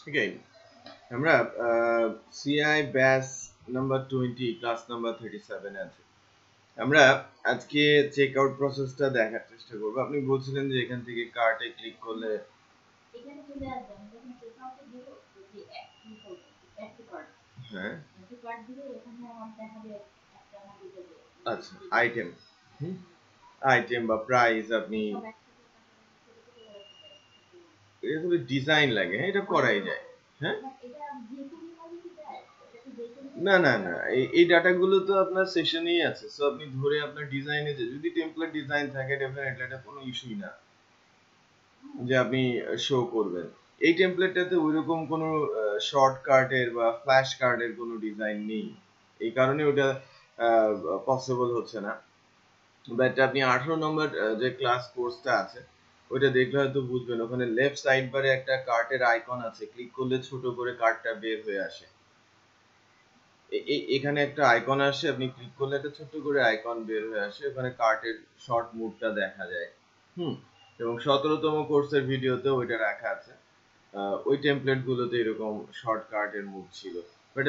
Okay, আমরা CI batch number 20 class number 37 আছে। আমরা আজকে চেক আউট প্রসেসটা দেখার চেষ্টা করব। আপনি বলছিলেন যে এখান থেকে কার্টে ক্লিক করলে এখানে চলে আসবেন, যখন চেক আউটে দিব যে অ্যাড ক্লিক করবেন, অ্যাড টু কার্ট। হ্যাঁ, অ্যাড টু কার্ট দিলে এখানে আমার দেখাবে একটা না দুটো। আচ্ছা, আইটেম। হুম, আইটেম বা প্রাইস আপনি এটা খুবই ডিজাইন লাগে। হ্যাঁ, এটা করাই যায়। হ্যাঁ, না না না, এই ডাটাগুলো তো আপনার সেশনেই আছে। সো আপনি ধরে আপনার ডিজাইনে যদি টেমপ্লেট ডিজাইন থাকে ডেফিনেটলি এটা কোনো ইস্যুই না যে আপনি শো করবেন। এই টেমপ্লেটটাতে ওইরকম কোনো শর্টকাটের বা ফ্ল্যাশ কার্ডের কোনো ডিজাইন নেই, এই কারণে ওটা পসিবল হচ্ছে না। বাট আপনি 18 নম্বর যে ক্লাস কোর্সটা আছে ওইটা দেখলে হয়তো বুঝবেন। ওখানে লেফট সাইড বারে একটা কার্টের আইকন আছে, ক্লিক করলে ছোট করে কার্টটা বের হয়ে আসে। এখানে একটা আইকন আসে, আপনি ক্লিক করলে একটা ছোট্ট করে আইকন বের হয়ে আসে, ওখানে কার্টের শর্ট মুভটা দেখা যায়। এবং 17তম কোর্সের ভিডিওতে ওইটা রাখা আছে। ওই টেমপ্লেট গুলোতে এরকম শর্ট কার্টের মুভ ছিল। বাট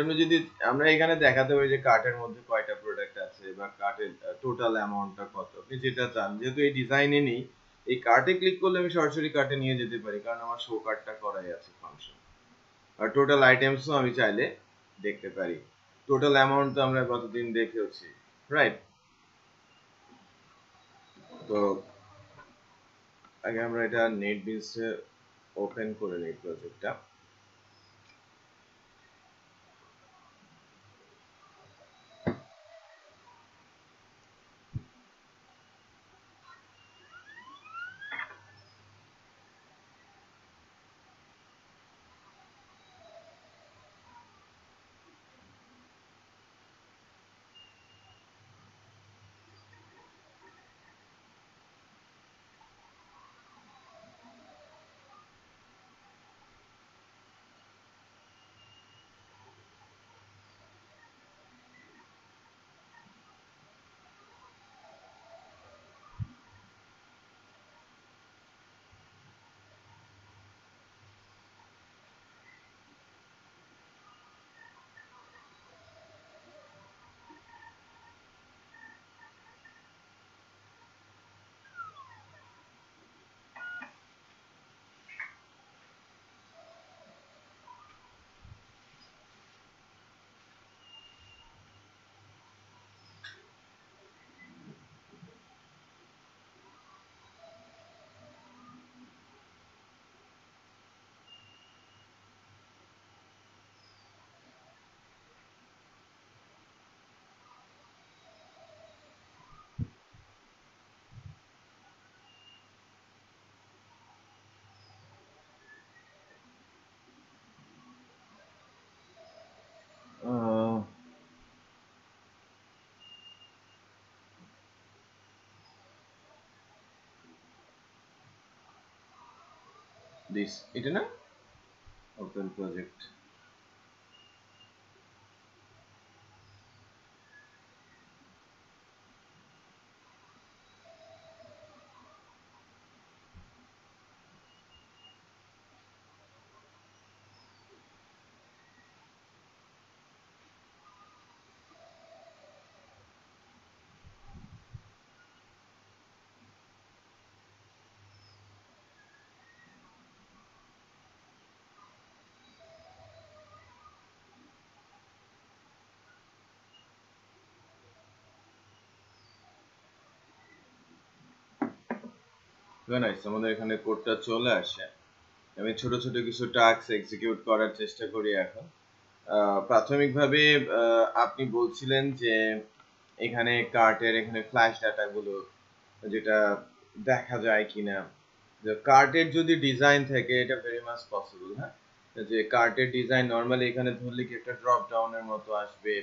আমরা এখানে দেখাতে পারি যে কার্টের মধ্যে কয়টা প্রোডাক্ট আছে বা কার্টের টোটাল অ্যামাউন্টটা কত, আপনি যেটা চান। যেহেতু এই ডিজাইনে নেই, এই কার্টে ক্লিক করলে আমি সরাসরি কার্টে নিয়ে যেতে পারি, কারণ আমার শো কার্টটা করাই আছে ফাংশন। আর টোটাল আইটেমসও আমি চাইলে দেখতে পারি। টোটাল অ্যামাউন্ট তো আমরা গতদিন দেখেওছি, রাইট? তো আগে আমরা এটা নেটবিনসে ওপেন করে নিই প্রজেক্টটা। দিস এটা না, ওপেন প্রজেক্ট। নাইস, আমাদের এখানে কোডটা চলে আসে। আমি ছোট ছোট কিছু টাস্ক এক্সিকিউট করার চেষ্টা করি এখন। প্রাথমিকভাবে আপনি বলছিলেন যে এখানে কার্টের এখানে ফ্ল্যাশ ডাটাগুলো যেটা দেখা যায় কিনা। কার্টের যদি ডিজাইন থাকে এটা ভেরি মাচ পসিবল। হ্যাঁ, যে কার্টের ডিজাইন নর্মালি এখানে ধরলে কি একটা ড্রপ ডাউনের মতো আসবে,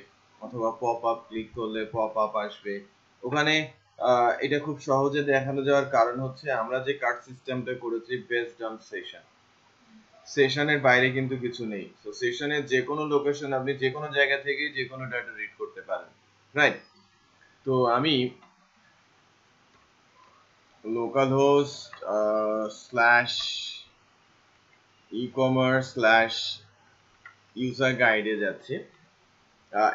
অথবা পপ আপ ক্লিক করলে পপ আপ আসবে ওখানে। এটা খুব সহজে দেখানো যাওয়ার কারণ হচ্ছে আমরা যে কার্ট সিস্টেমটা করেছি বেসড অন সেশন। সেশনের বাইরে কিন্তু কিছু নেই। তো সেশনের যে কোনো লোকেশন আপনি যে কোনো জায়গা থেকে যে কোনো ডাটা রিড করতে পারেন, রাইট? তো আমি local host slash e-commerce slash user গাইডে যাচ্ছি।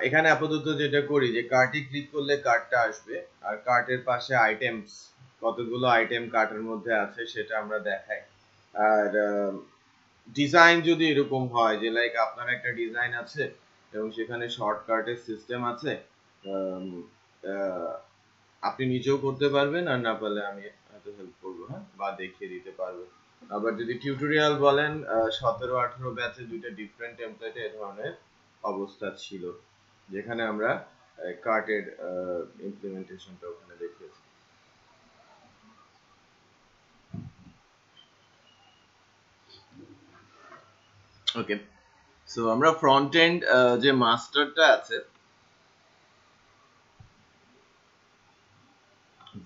এখানে আপাতত যেটা করি যে কার্টে ক্লিক করলে কার্টটা আসবে, আর কার্টের পাশে আইটেমস, কতগুলো আইটেম কার্টের মধ্যে আছে সেটা আমরা দেখাই। আর ডিজাইন যদি এরকম হয় যে লাইক আপনার একটা ডিজাইন আছে এবং সেখানে শর্টকাটের সিস্টেম আছে, আপনি নিজেও করতে পারবেন, আর না পারলে আমি হয়তো হেল্প করবো, হ্যাঁ, বা দেখিয়ে দিতে পারবো। আবার যদি টিউটোরিয়াল বলেন, 17-18 ব্যাচে দুইটা ডিফারেন্ট টেমপ্লেটে এই ধরনের অবস্থা ছিল, যেখানে আমরা কার্টের ইমপ্লিমেন্টেশনটা ওখানে দেখিয়েছি। ওকে, সো আমরা ফ্রন্ট এন্ড যে মাস্টারটা আছে,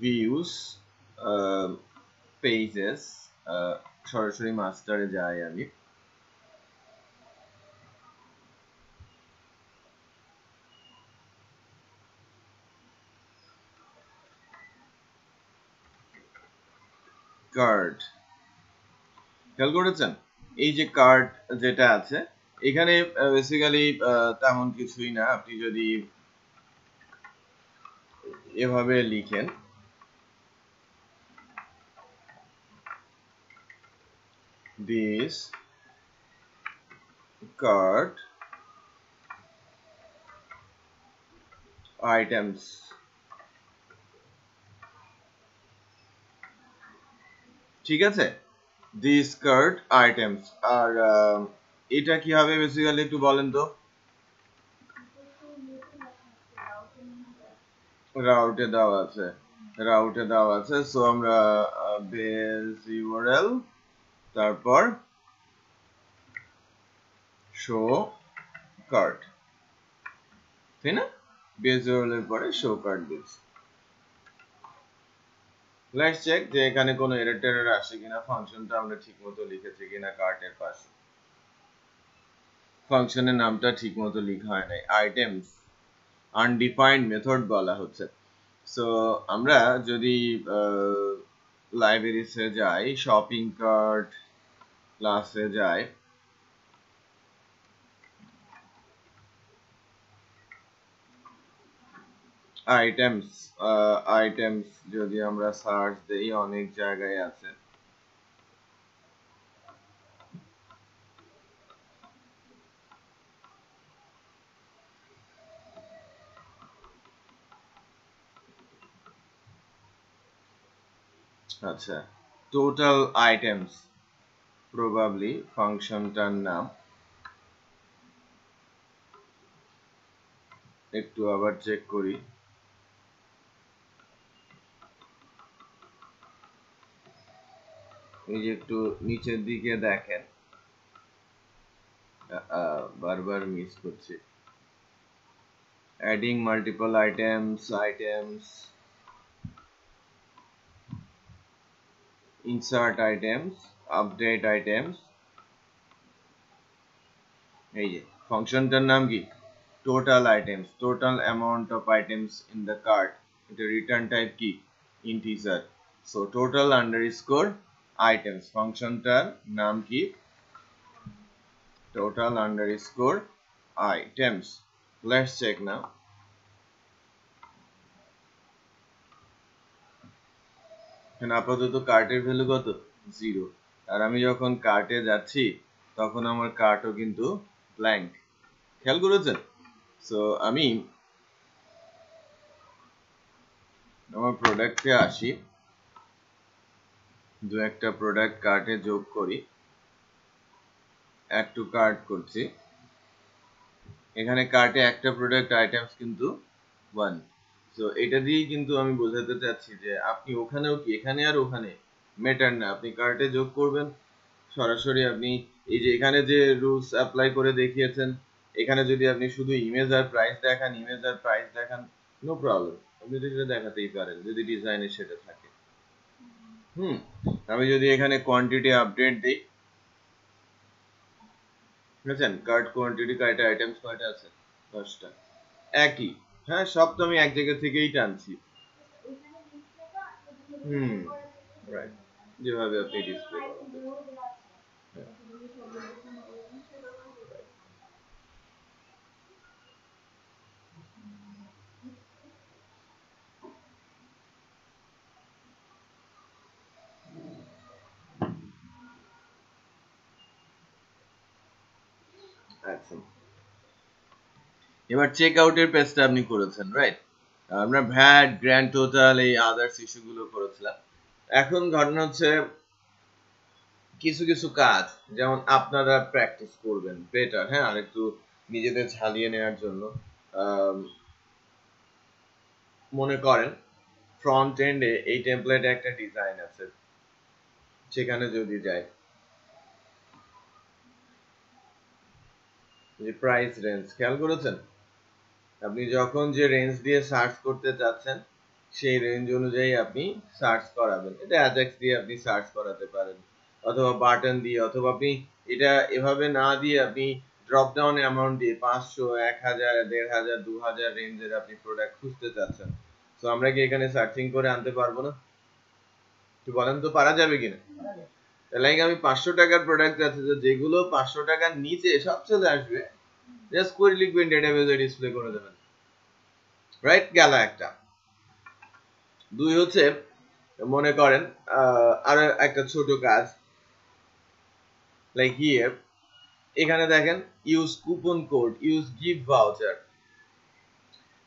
ভিউস, পেজেস, সরাসরি মাস্টারে যাই আমি। কার্ড খেয়াল করেছেন, এই যে কার্ড যেটা আছে এখানে বেসিক্যালি তেমন কিছুই না। আপনি যদি এভাবে লিখেন দিস কার্ড আইটেমস, ঠিক আছে, দিস কার্ড আইটেমস। আর এটা কি হবে বেসিক্যালি একটু বলেন তো। রাউটে দেওয়া আছে, রাউটে দেওয়া আছে। সো আমরা বেস ইউআরএল, তারপর শো কার্ড, তাই না? বেস ইউআরএল এর পরে শো কার্ড দিচ্ছি। লেটস চেক যে এখানে কোনো এরর টেরর আসে কিনা, ফাংশনটা আমরা ঠিকমতো লিখেছি কিনা। কার্টের পাশে ফাংশনের নামটা ঠিকমতো লেখা হয় নাই, আইটেমস আনডিফাইন্ড মেথড বলা হচ্ছে। সো আমরা যদি লাইব্রেরিসে যাই, শপিং কার্ট ক্লাসে যাই, আইটেমস, আইটেমস যদি আমরা সার্চ দেই অনেক জায়গায় আছে। আচ্ছা, টোটাল আইটেমস প্রবাবলি ফাংশনটার নাম। একটু আবার চেক করি। এই যে একটু নিচের দিকে দেখেন, বারবার মিস করছি। Adding multiple items, items, insert items, update items. এই যে ফাংশনটার নাম কি, total items, total amount of items in the cart. এটা রিটার্ন টাইপ কি, integer. So total underscore items, ফাংশনটার নাম কি, total underscore items. Let's check now. এখানে আপাতত কার্টের ভ্যালু কত, 0। আর আমি যখন কার্টে যাচ্ছি তখন আমার কার্টও কিন্তু ব্ল্যাঙ্ক, খেয়াল করেছেন? সো আমি আমার প্রোডাক্টে আসি, দু একটা প্রোডাক্ট কার্টে যোগ করি, অ্যাড টু কার্ট করছি। এখানে কার্টে একটা প্রোডাক্ট আইটেমস কিন্তু 1। সো এটা দিয়েই কিন্তু আমি বোঝাতে চাচ্ছি যে আপনি ওখানেও কি, এখানে আর ওখানে ম্যাটার না, আপনি কার্টে যোগ করবেন সরাসরি। আপনি এই যে এখানে যে রুলস অ্যাপ্লাই করে দেখিয়েছেন, এখানে যদি আপনি শুধু ইমেজ আর প্রাইস দেখান, ইমেজ আর প্রাইস দেখান, নো প্রবলেম, আপনি তো সেটা দেখাতেই পারেন যদি ডিজাইনে সেটা থাকে। আমি যদি এখানে কোয়ান্টিটি আপডেট দিই, বুঝছেন, কার্ট কোয়ান্টিটি কয়টা, আইটেমস কয়টা আছে, 10টা, একই। হ্যাঁ, সব তো আমি এক জায়গা থেকেই টানছি। রাইট, যেভাবে আপনি ডিসপ্লে করেন। আচ্ছা, এবার চেক আউটের পেজটা আপনি করেছেন, রাইট? আমরা ভ্যাট, গ্র্যান্ড টোটাল, এই আদার্স ইস্যুগুলো করেছিলাম। এখন ঘটনা হচ্ছে কিছু কিছু কাজ যেমন আপনারা প্র্যাকটিস করবেন বেটার, হ্যাঁ, আর একটু নিজেদের ঝালিয়ে নেওয়ার জন্য। মনে করেন ফ্রন্ট এন্ডে এই টেমপ্লেটে একটা ডিজাইন আছে, সেখানে যদি যাই, যে প্রাইস রেঞ্জ খেয়াল করেছেন, আপনি যখন যে রেঞ্জ দিয়ে সার্চ করতে চাচ্ছেন সেই রেঞ্জ অনুযায়ী আপনি সার্চ করাবেন। এটা অ্যাজাক্স দিয়ে আপনি সার্চ করাতে পারেন, অথবা বাটন দিয়ে, অথবা আপনি এটা এভাবে না দিয়ে আপনি ড্রপ ডাউন অ্যামাউন্ট দিয়ে 500, 1000, 1500, 2000 রেঞ্জের আপনি প্রোডাক্ট খুঁজতে চাচ্ছেন। তো আমরা কি এখানে সার্চিং করে আনতে পারবো না? একটু বলেন তো পারা যাবে কিনা? লাইক আমি 500 টাকার প্রোডাক্ট আছে, যেগুলো 500 টাকার নিচে সব চলে আসবে, জাস্ট কোয়েরি লিখবেন, ডেটাবেজে ডিসপ্লে করে দেবেন, রাইট? গেল একটা। দুই হচ্ছে, মনে করেন আরো একটা ছোট কাজ, লাইক হিয়ার, এখানে দেখেন use coupon code, use gift voucher.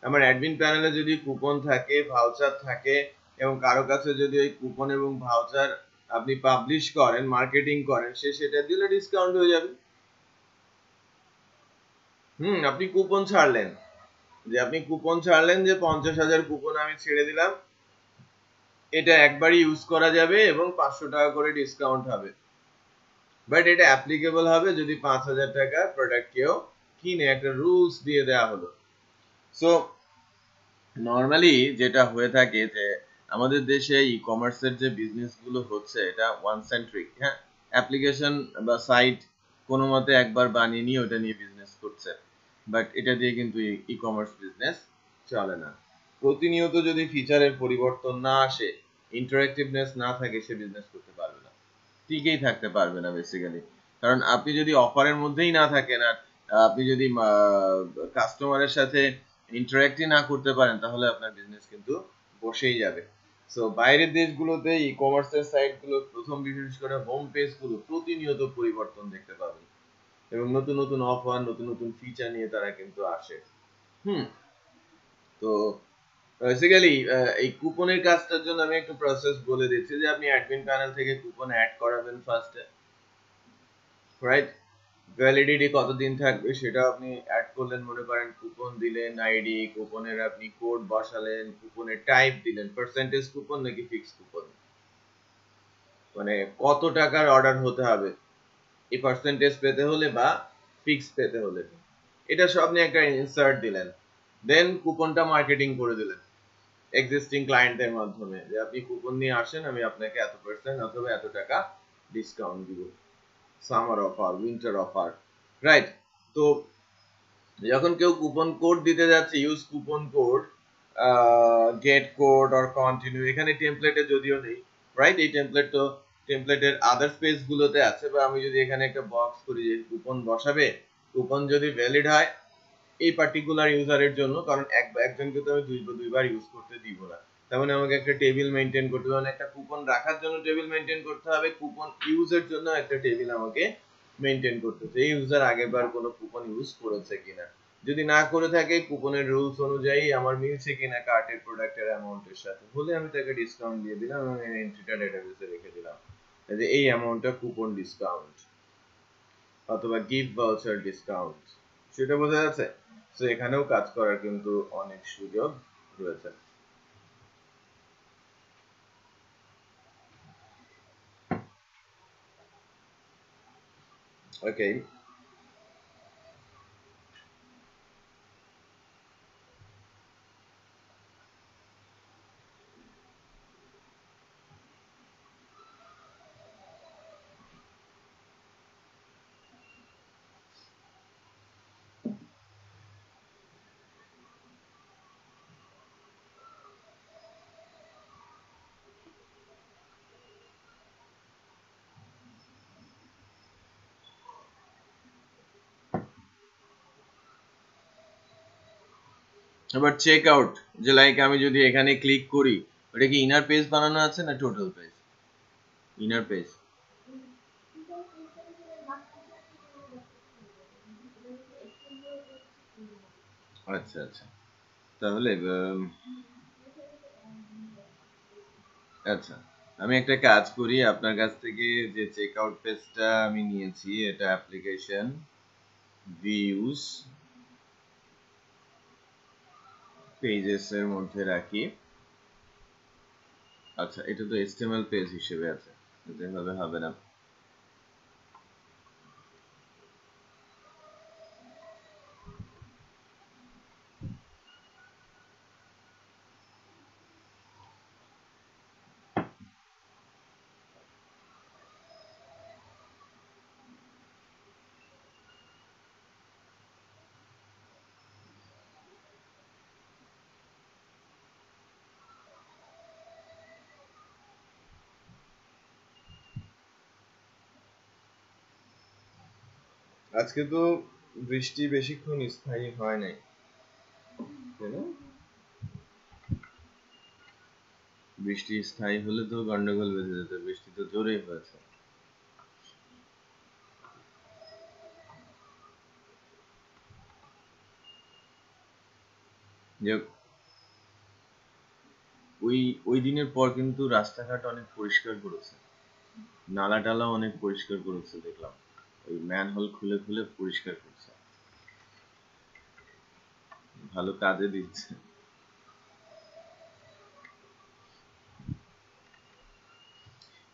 আমার অ্যাডমিন প্যানেলে যদি কুপন থাকে, ভাউচার থাকে, এবং কারো কাছে যদি ওই কুপন এবং ভাউচার আপনি পাবলিশ করেন, মার্কেটিং করেন, সে সেটা দিলে ডিসকাউন্ট হয়ে যাবে। আপনি কুপন ছাড়লেন, যে 50,000 কুপন আমি ছেড়ে দিলাম, এটা একবারই ইউজ করা যাবে এবং 500 টাকা করে ডিসকাউন্ট হবে। বাট এটা অ্যাপ্লিকেবল হবে যদি 5,000 টাকা প্রোডাক্ট কেউ কিনে, একটা রুলস দিয়ে দেওয়া হলো। সো নর্মালি যেটা হয়ে থাকে যে আমাদের দেশে ই কমার্সের যে বিজনেস গুলো হচ্ছে, এটা ওয়ান সেন্ট্রিক, হ্যাঁ, অ্যাপ্লিকেশন বা সাইট কোনো মতে একবার বানিয়ে নিয়ে ওটা নিয়ে বিজনেস করছে, বাট এটা দিয়ে কিন্তু ই কমার্স বিজনেস চলে না। প্রতিনিয়ত যদি ফিচারের পরিবর্তন না আসে, ইন্টারেক্টিভনেস না থাকে, সে বিজনেস করতে পারবে না, টিকেই থাকতে পারবে না বেসিক্যালি। কারণ আপনি যদি অফারের মধ্যেই না থাকেন, আর আপনি যদি কাস্টমারের সাথে ইন্টারাক্টই না করতে পারেন, তাহলে আপনার বিজনেস কিন্তু বসেই যাবে। সো বাইরের দেশগুলোতে ই কমার্সের সাইট গুলো, প্রথম বিশেষ করে হোম পেজ গুলো প্রতিনিয়ত পরিবর্তন দেখতে পাবেন, এবং নতুন নতুন অফার, নতুন নতুন ফিচার নিয়ে তারা কিন্তু আসে। হুম তো বেসিক্যালি এই কুপনের কাজটার জন্য আমি একটু প্রসেস বলে দিচ্ছি, যে আপনি অ্যাডমিন প্যানেল থেকে কুপন অ্যাড করাবেন ফার্স্টে, রাইট? ভ্যালিডিটি কতদিন থাকবে সেটা আপনি অ্যাড করলেন, মনে করেন কুপন দিলেন, আইডি, কুপনের আপনি কোড বসালেন, কুপনের টাইপ দিলেন, পার্সেন্টেজ কুপন নাকি ফিক্স কুপন, মানে কত টাকার অর্ডার হতে হবে এই পার্সেন্টেজ পেতে হলে বা ফিক্স পেতে হলে, এটা সব নিয়ে একটা ইনসার্ট দিলেন। দেন কুপনটা মার্কেটিং করে দিলেন এক্সিস্টিং ক্লায়েন্টের মাধ্যমে, যে আপনি কুপন নিয়ে আসেন, আমি আপনাকে এত পার্সেন্ট অথবা এত টাকা ডিসকাউন্ট দিব, summer offer, winter offer, right? তো যখন কেউ কুপন কোড দিতে যাচ্ছে, use coupon code, gate code or continue, এখানে টেমপ্লেটে যদিও নেই, রাইট? এই টেমপ্লেট তো টেমপ্লেটের আদার স্পেস গুলোতে আছে, বা আমি যদি এখানে একটা বক্স করি যে কুপন বসাবে, কুপন যদি ভ্যালিড হয় এই পার্টিকুলার ইউজারের জন্য, কারণ একজনকে তো আমি দুইবার ইউজ করতে দিব না, তার মানে আমাকে একটা টেবিল মেনটেন করতে হবে, একটা কুপন রাখার জন্য টেবিল মেনটেন করতে হবে, কুপন ইউজের জন্য একটা টেবিল আমাকে মেনটেন করতে হবে, এই ইউজার আগেরবার কোনো কুপন ইউজ করেছে কিনা, যদি না করে থাকে কুপনের রুলস অনুযায়ী আমার মিলছে কিনা কার্টের প্রোডাক্টের অ্যামাউন্টের সাথে, হলে আমি তাকে ডিসকাউন্ট দিয়ে দিলাম, আমি এন্ট্রিটা ডেটাবেসে রেখে দিলাম যে এই অ্যামাউন্টটা কুপন ডিসকাউন্ট অথবা গিফট ভাউচার ডিসকাউন্ট, সেটা বোঝা যাচ্ছে? তো এখানেও কাজ করার কিন্তু অনেক সুযোগ রয়েছে। ওকে, এবার চেক আউট, যে লাইক আমি যদি এখানে ক্লিক করি, ওটা কি ইনার পেজ বানানো আছে না টোটাল পেজ? Inner page. আচ্ছা আচ্ছা, তাহলে আচ্ছা, আমি একটা কাজ করি, আপনার কাছ থেকে যে চেক আউট পেজটা আমি নিয়েছি এটা অ্যাপ্লিকেশন ভিউজ পেজেস এর মধ্যে রাখি। আচ্ছা, এটা তো HTML পেজ হিসেবে আছে, যেভাবে হবে না। আজকে তো বৃষ্টি বেশিক্ষণ স্থায়ী হয় নাই, তাই না? বৃষ্টি স্থায়ী হলে তো গন্ডগোল বেঁধে যেত, বৃষ্টি তো জোরেই হয়েছে। যাক, ওই ওই দিনের পর কিন্তু রাস্তাঘাট অনেক পরিষ্কার করেছে, নালা টালা অনেক পরিষ্কার করেছে দেখলাম, ওই ম্যানহোল খুলে খুলে পরিষ্কার করছে, ভালো কাজে দিচ্ছে।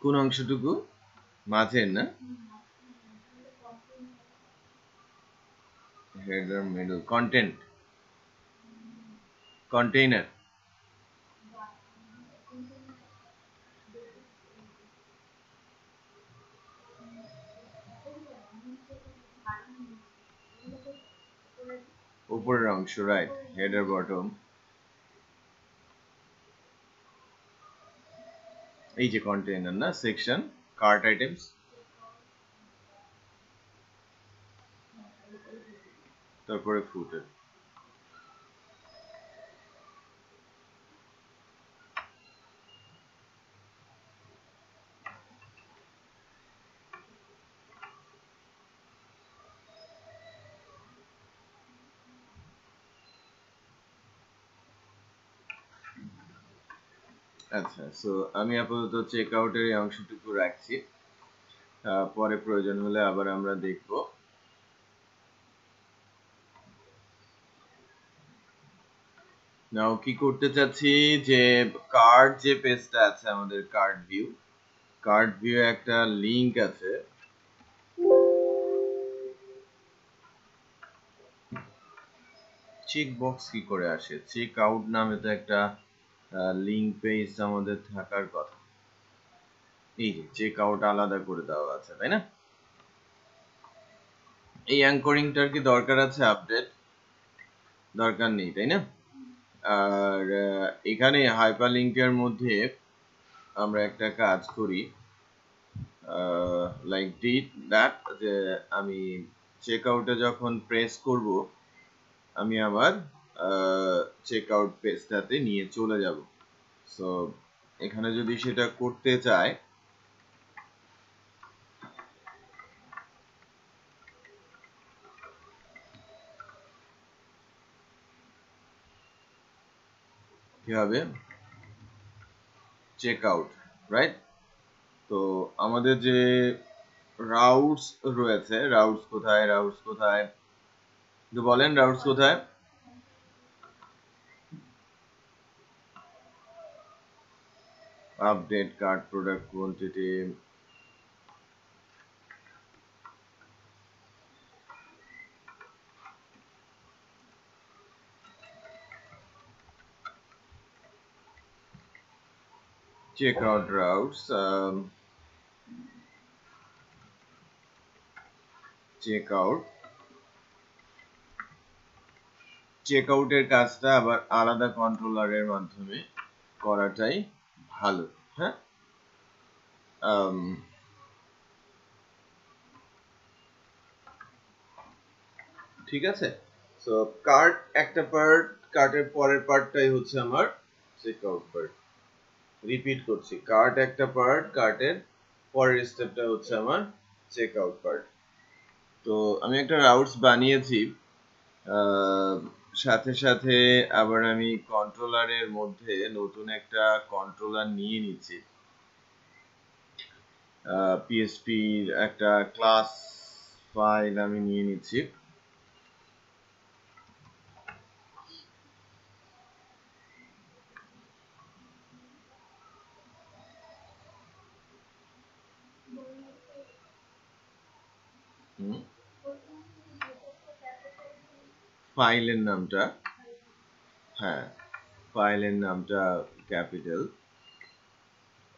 কোন অংশটুকু? মাঝের না? Header middle content container. উপরের অংশ, রাইট, হেডার বটম। এই যে কন্টেইনার না, সেকশন, কার্ট আইটেমস, তারপরে ফুটার। আচ্ছা, সো আমি আপাতত চেক আউটের এই অংশটুকু রাখছি, পরে প্রয়োজন হলে আবার আমরা দেখব। নাও কি করতে চাচ্ছি, যে কার্ড যে পেজটা আছে আমাদের, কার্ড ভিউ একটা লিংক আছে, চেক বক্স কি করে আসে? চেক আউট নামে তো একটা লিংক পেজ আমাদের থাকার কথা। এই যে চেক আউট আলাদা করে দেওয়া আছে, তাই না? এই অ্যাঙ্করিংটার কি দরকার আছে আপডেট? দরকার নেই, তাই না? আর এখানে হাইপারলিংকের মধ্যে আমরা একটা কাজ করি, লাইক ডিড দ্যাট, যে আমি চেক আউটে যখন প্রেস করব আমি আমার চেক আউট পেজটাতে নিয়ে চলে যাব। সো এখানে যদি সেটা করতে চাই, কি হবে? Check out, right? তো আমাদের যে রাউটস রয়েছে, রাউটস কোথায়, রাউটস কোথায় একটু বলেন, রাউটস কোথায়? Update card product quantity, checkout routes, চেকআউটের কাজটা আবার আলাদা কন্ট্রোলারের মাধ্যমে করাটাই ভালো। হ্যাঁ, ঠিক আছে। সো কার্ট একটা পার্ট, কার্টের পরের পার্টটাই হচ্ছে আমার চেকআউট পার্ট। রিপিট করছি, কার্ট একটা পার্ট, কার্টের পরের স্টেপটা হচ্ছে আমার চেকআউট পার্ট। তো আমি একটা রাউটস বানিয়েছি, সাথে সাথে আবার আমি কন্ট্রোলারের মধ্যে নতুন একটা কন্ট্রোলার নিয়ে নিচ্ছি। পিএসপির একটা ক্লাস ফাইল আমি নিয়ে নিচ্ছি। ফাইলের নামটা, হ্যাঁ, ফাইলের নামটা capital,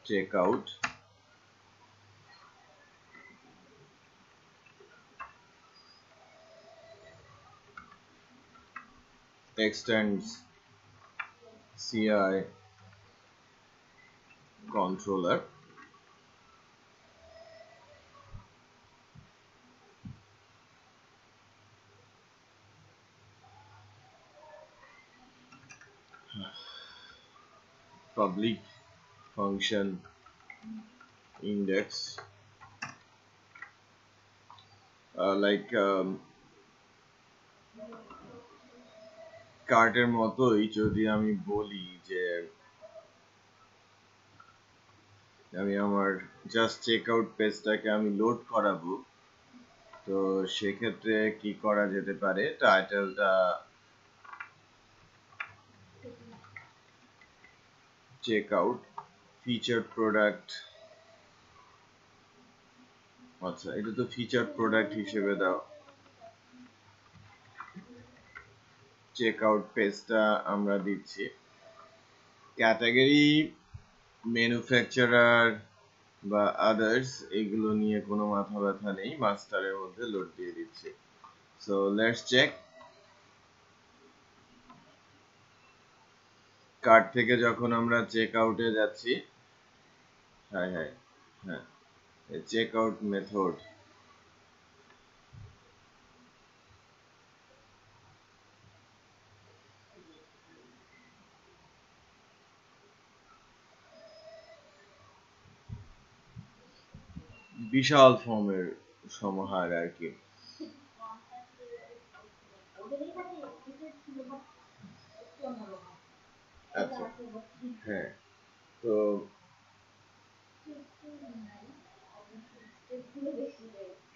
checkout, extends CI controller, public function index, like কার্টের মতোই যদি আমি বলি যে আমি আমার জাস্ট চেকআউট পেজটাকে আমি লোড করাবো, তো সেক্ষেত্রে কি করা যেতে পারে, টাইটেলটা চেকআউট ফিচার প্রোডাক্ট, আচ্ছা এটা তো ফিচার প্রোডাক্ট হিসেবে দাও, চেকআউট পেজটা আমরা দিচ্ছি, ক্যাটাগরি ম্যানুফ্যাকচারার বা আদার্স এগুলো নিয়ে কোনো মাথা ব্যথা নেই, মাস্টারের মধ্যে লোড দিয়ে দিচ্ছি। সো লেটস চেক, কার্ট থেকে যখন আমরা চেক আউটে যাচ্ছি, হ্যাঁ হ্যাঁ হ্যাঁ, চেক আউট মেথড, বিশাল ফর্মের সমাহার আর কি। আচ্ছা হ্যাঁ, তো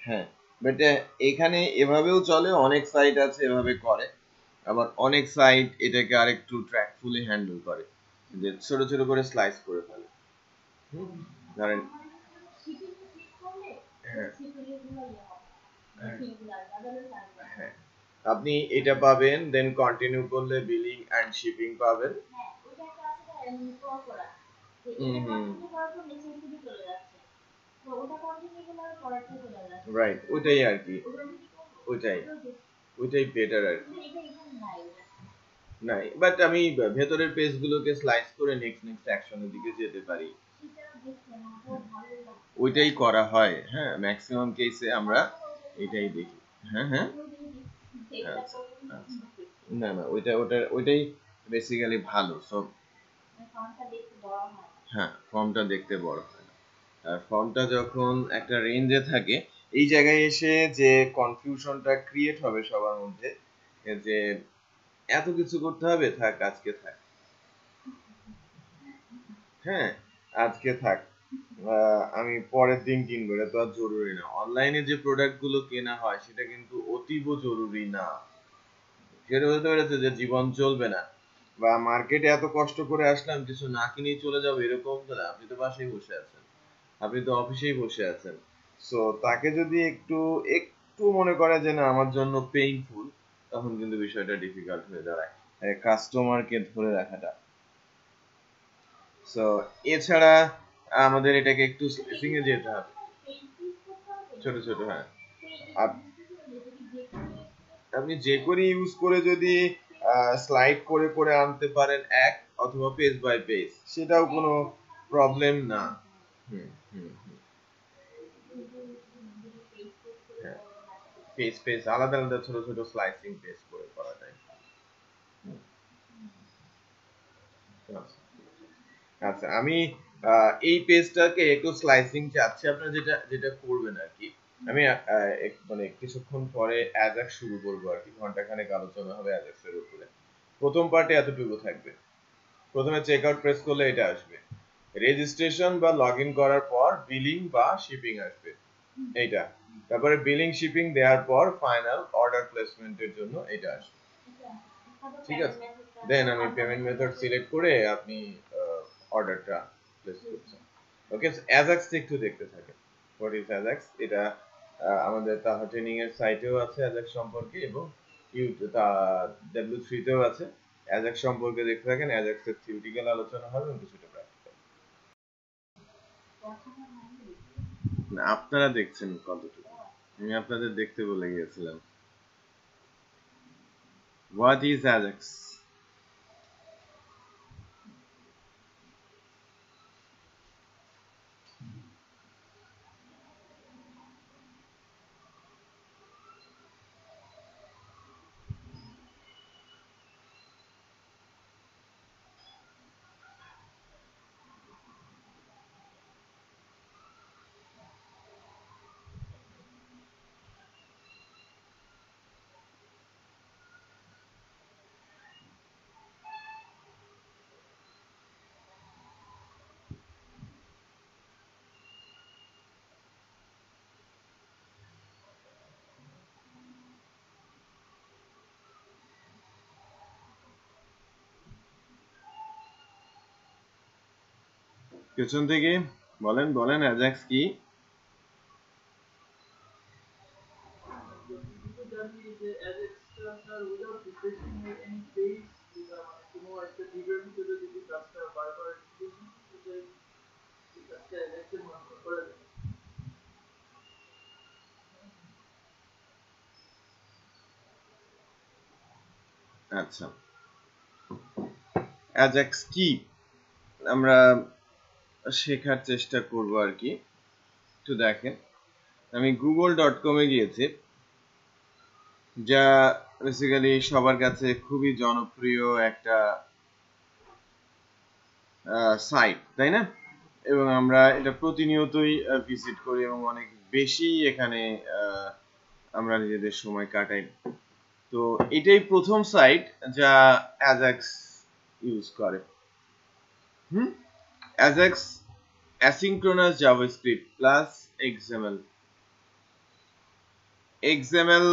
হ্যাঁ, বাট এখানে এভাবেও চলে, অনেক সাইট আছে এভাবে করে, আবার অনেক সাইট এটাকে আরেকটু ট্র্যাকফুলি হ্যান্ডেল করে, যে ছোট ছোট করে স্লাইস করে ফেলে। ধরেন হ্যাঁ হ্যাঁ, আপনি এটা পাবেন, দেন কন্টিনিউ করলে বিলিং এন্ড শিপিং পাবেন। রাইট, ওইটাই আর কি, ওইটাই ওইটাই বেটার আর কি। নাই, বাট আমি ভেতরের পেজগুলোকে স্লাইস করে নেক্সট নেক্সট অ্যাকশনের দিকে যেতে পারি, ওইটাই করা হয়। হ্যাঁ, ম্যাক্সিমাম কেসে আমরা এটাই দেখি। হ্যাঁ হ্যাঁ, আচ্ছা আচ্ছা, না না, ওইটাই বেসিক্যালি ভালো। সব হ্যাঁ, ফর্মটা দেখতে বড় হয় না, আর ফর্মটা যখন একটা রেঞ্জে থাকে, এই জায়গায় এসে যে কনফিউশনটা ক্রিয়েট হবে সবার মধ্যে, যে এত কিছু করতে হবে, থাক আজকে থাক, হ্যাঁ আজকে থাক, আমি পরের দিন কিনবো, এটা তো আর জরুরি না। অনলাইনে যে প্রোডাক্ট গুলো কেনা হয় সেটা কিন্তু অতীব জরুরি না, সেটা হতে পারে যে জীবন চলবে না, বা মার্কেটে এত কষ্ট করে আসলাম কিছু না কিনেই চলে যাবো, এরকম তো না। আপনি তো বাসায় বসে আছেন, আপনি তো অফিসেই বসে আছেন, সো তাকে যদি একটু একটু মনে করে যে না আমার জন্য পেইনফুল, তখন কিন্তু বিষয়টা ডিফিকাল্ট হয়ে দাঁড়ায় কাস্টমারকে ধরে রাখাটা। সো এছাড়া আমাদের এটাকে একটু স্লিপিং এ যেতে হবে, ছোট ছোট, হ্যাঁ। আপনি যে করে ইউজ করে যদি স্লাইড করে করে আনতে পারেন এক, অথবা পেজ বাই পেজ, সেটাও কোনো প্রবলেম না। হুম হুম হুম, হ্যাঁ, পেজ পেজ আলাদা আলাদা ছোট ছোট স্লাইসিং পেজ করে করা যায়। আচ্ছা আচ্ছা, আমি এই পেজটাকে একটু স্লাইসিং চাচ্ছি, আপনার যেটা যেটা করবেন আর কি, আমি মানে কিছুক্ষণ পরে অ্যাজাক্স শুরু করবো আর কি, ঘন্টাখানেক আলোচনা হবে অ্যাজাক্সের উপরে। প্রথম পার্টে এতটুকু থাকবে। প্রথমে চেক আউট প্রেস করলে এটা আসবে, রেজিস্ট্রেশন বা লগ ইন করার পর বিলিং বা শিপিং আসবে এইটা, তারপরে বিলিং শিপিং দেওয়ার পর ফাইনাল অর্ডার প্লেসমেন্টের জন্য এটা আসবে। ঠিক আছে, দেন আমি পেমেন্ট মেথড সিলেক্ট করে আপনি অর্ডারটা প্লেস করছেন। ওকে, অ্যাজাক্স একটু দেখতে থাকেন। What is Ajax? এটা আমাদের তাহা ট্রেনিং এর সাইটেও আছে অ্যাজাক্স সম্পর্কে, এবং W3 তেও আছে। অ্যাজাক্স সম্পর্কে দেখতে থাকেন, অ্যাজাক্স এর থিওরিটিক্যাল আলোচনা হবে এবং কিছুটা প্র্যাকটিক্যাল। আপনারা দেখছেন কতটুকু? আমি আপনাদের দেখতে বলে গিয়েছিলাম। What is Ajax? পেছন থেকে বলেন বলেন, অ্যাজাক্স কি? আচ্ছা, অ্যাজাক্স কি আমরা শেখার চেষ্টা করব আর কি। একটু দেখেন, আমি google.com এ গিয়েছি, যা বেসিক্যালি সবার কাছে খুবই জনপ্রিয় একটা সাইট, তাই না? এবং আমরা এটা প্রতিনিয়তই ভিজিট করি এবং অনেক বেশি এখানে আমরা নিজেদের সময় কাটাই। তো এটাই প্রথম সাইট যা অ্যাজাক্স ইউজ করে। Ajax asynchronous JavaScript plus XML। XML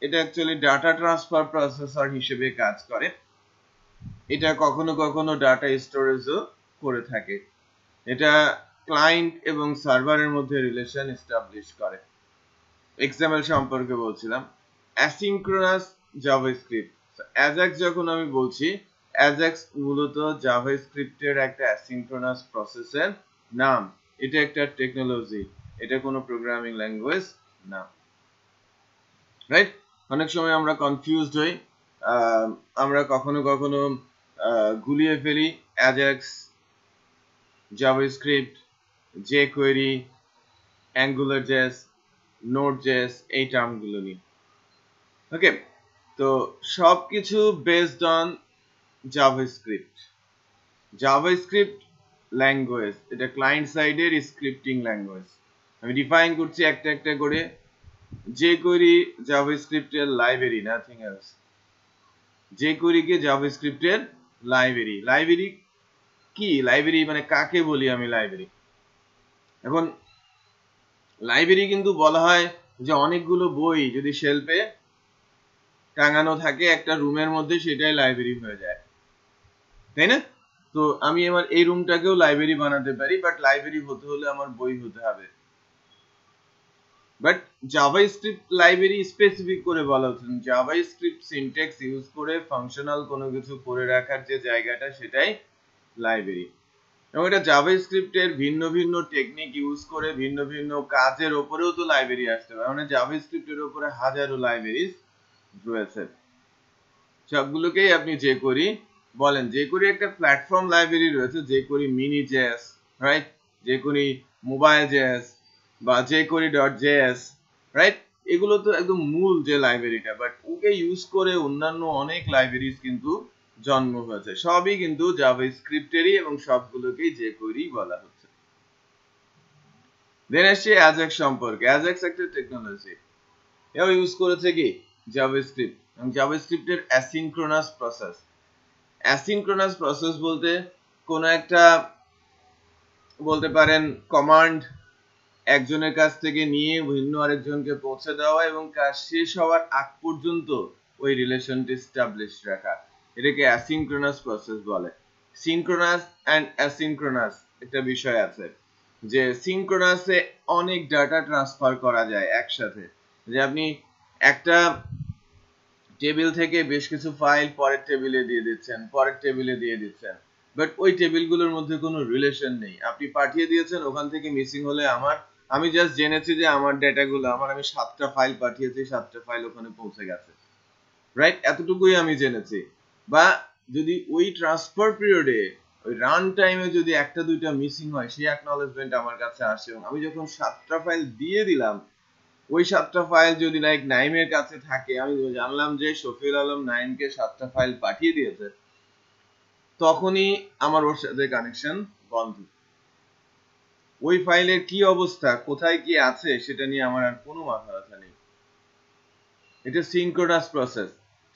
এটা অ্যাকচুয়ালি ডাটা ট্রান্সফার প্রসেসর হিসেবে কাজ করে। এটা কখনো কখনো ডাটা স্টোরেজও করে থাকে। এটা ক্লায়েন্ট এবং সার্ভারের মধ্যে রিলেশন এস্টাবলিশ করে। XML সম্পর্কে বলছিলাম। অ্যাসিঙ্ক্রোনাস জাভাস্ক্রিপ্ট, অ্যাজাক্স যখন আমি বলছি, অ্যাজাক্স মূলত জাভাস্ক্রিপ্টের একটা অ্যাসিঙ্ক্রোনাস প্রসেসের নাম। এটা একটা টেকনোলজি, এটা কোনো প্রোগ্রামিং ল্যাঙ্গুয়েজ না, রাইট? অনেক সময় আমরা কনফিউজড হই, আমরা কখনো কখনো গুলিয়ে ফেলি Ajax, JavaScript, jQuery, AngularJS, Node.js এই টার্মগুলো নিয়ে। ওকে, তো সবকিছু based on JavaScript. JavaScript language, এটা ক্লায়েন্ট সাইডের স্ক্রিপ্টিং ল্যাঙ্গুয়েজ। আমি ডিফাইন করছি একটা একটা করে। jQuery জাভাস্ক্রিপ্টের লাইব্রেরি, নাথিং এলস। jQuery কে জাভাস্ক্রিপ্টের লাইব্রেরি। লাইব্রেরি কি? লাইব্রেরি মানে কাকে বলি আমি লাইব্রেরি? এখন লাইব্রেরি কিন্তু বলা হয় যে অনেকগুলো বই যদি শেলফে টাঙানো থাকে একটা রুমের মধ্যে, সেটাই লাইব্রেরি হয়ে যায়, তাই না? তো আমি আমার এই রুমটাকেও লাইব্রেরি বানাতে পারি, বাট লাইব্রেরি হতে হলে আমার বই হতে হবে। বাট জাভাস্ক্রিপ্ট লাইব্রেরি স্পেসিফিক করে বলা হচ্ছে, জাভাস্ক্রিপ্ট সিনট্যাক্স ইউজ করে ফাংশনাল কোনো কিছু করে রাখার যে জায়গাটা, সেটাই লাইব্রেরি। এবং এটা জাভাস্ক্রিপ্টের ভিন্ন ভিন্ন টেকনিক ইউজ করে ভিন্ন ভিন্ন কাজের ওপরেও তো লাইব্রেরি আসতে পারে। মানে জাভাস্ক্রিপ্টের উপরে হাজারো লাইব্রেরিজ রয়েছে, সবগুলোকেই আপনি jQuery বলেন। jQuery একটা প্ল্যাটফর্ম লাইব্রেরি রয়েছে, jQuery mini.js, right? jQuery mobile.js বা jQuery.js, রাইট? এগুলো তো একদম মূল যে লাইব্রেরিটা, বাট ওকে ইউজ করে অন্যান্য অনেক লাইব্রেরিজ কিন্তু জন্ম হয়েছে। সবই কিন্তু জাভাস্ক্রিপ্টেরই এবং সবগুলোকেই jQuery বলা হচ্ছে। দেন আসছে অ্যাজাক্স সম্পর্কে। অ্যাজাক্স একটা টেকনোলজি, এও ইউজ করেছে কি জাভাস্ক্রিপ্ট, এবং জাভাস্ক্রিপ্টের অ্যাসিনক্রোনাস প্রসেস। অ্যাসিনক্রোনাস প্রসেস বলতে কোন একটা বলতে পারেন কমান্ড একজনের কাছ থেকে নিয়ে ভিন্ন আরেকজনকে পৌঁছে দেওয়া এবং কাজ শেষ হওয়ার আগ পর্যন্ত ওই রিলেশনটি এস্টাবলিশ রাখা, এটাকে অ্যাসিনক্রোনাস প্রসেস বলে। সিনক্রোনাস অ্যান্ড অ্যাসিনক্রোনাস একটা বিষয় আছে, যে সিনক্রোনাসে অনেক ডাটা ট্রান্সফার করা যায় একসাথে, যে আপনি একটা টেবিল থেকে বেশ কিছু ফাইল পরের টেবিলে দিয়ে দিচ্ছেন, পরের টেবিলে দিয়ে দিচ্ছেন, বাট ওই টেবিলগুলোর মধ্যে কোনো রিলেশন নেই। আপনি পাঠিয়ে দিয়েছেন, ওখান থেকে মিসিং হলে আমি জাস্ট জেনেছি যে আমার ডেটাগুলো আমি 7টা ফাইল পাঠিয়েছি, 7টা ফাইল ওখানে পৌঁছে গেছে, রাইট? এতটুকুই আমি জেনেছি। বা যদি ওই ট্রান্সফার পিরিয়ডে ওই রান টাইমে যদি একটা দুইটা মিসিং হয়, সেই অ্যাকনলেজমেন্ট আমার কাছে আসে, এবং আমি যখন 7টা ফাইল দিয়ে দিলাম, ওই 7টা ফাইল যদি লাইক নাইমের কাছে থাকে, আমি জানলাম যে শফিউল আলম নাইমকে 7টা ফাইল পাঠিয়ে দিয়েছে, তখনই আমার ওর সাথে কানেকশন বন্ধ। ওই ফাইলের কি অবস্থা, কোথায় কি আছে, সেটা নিয়ে আমার আর কোনো মাথা ব্যথা নেই। এটা সিনক্রোনাস প্রসেস।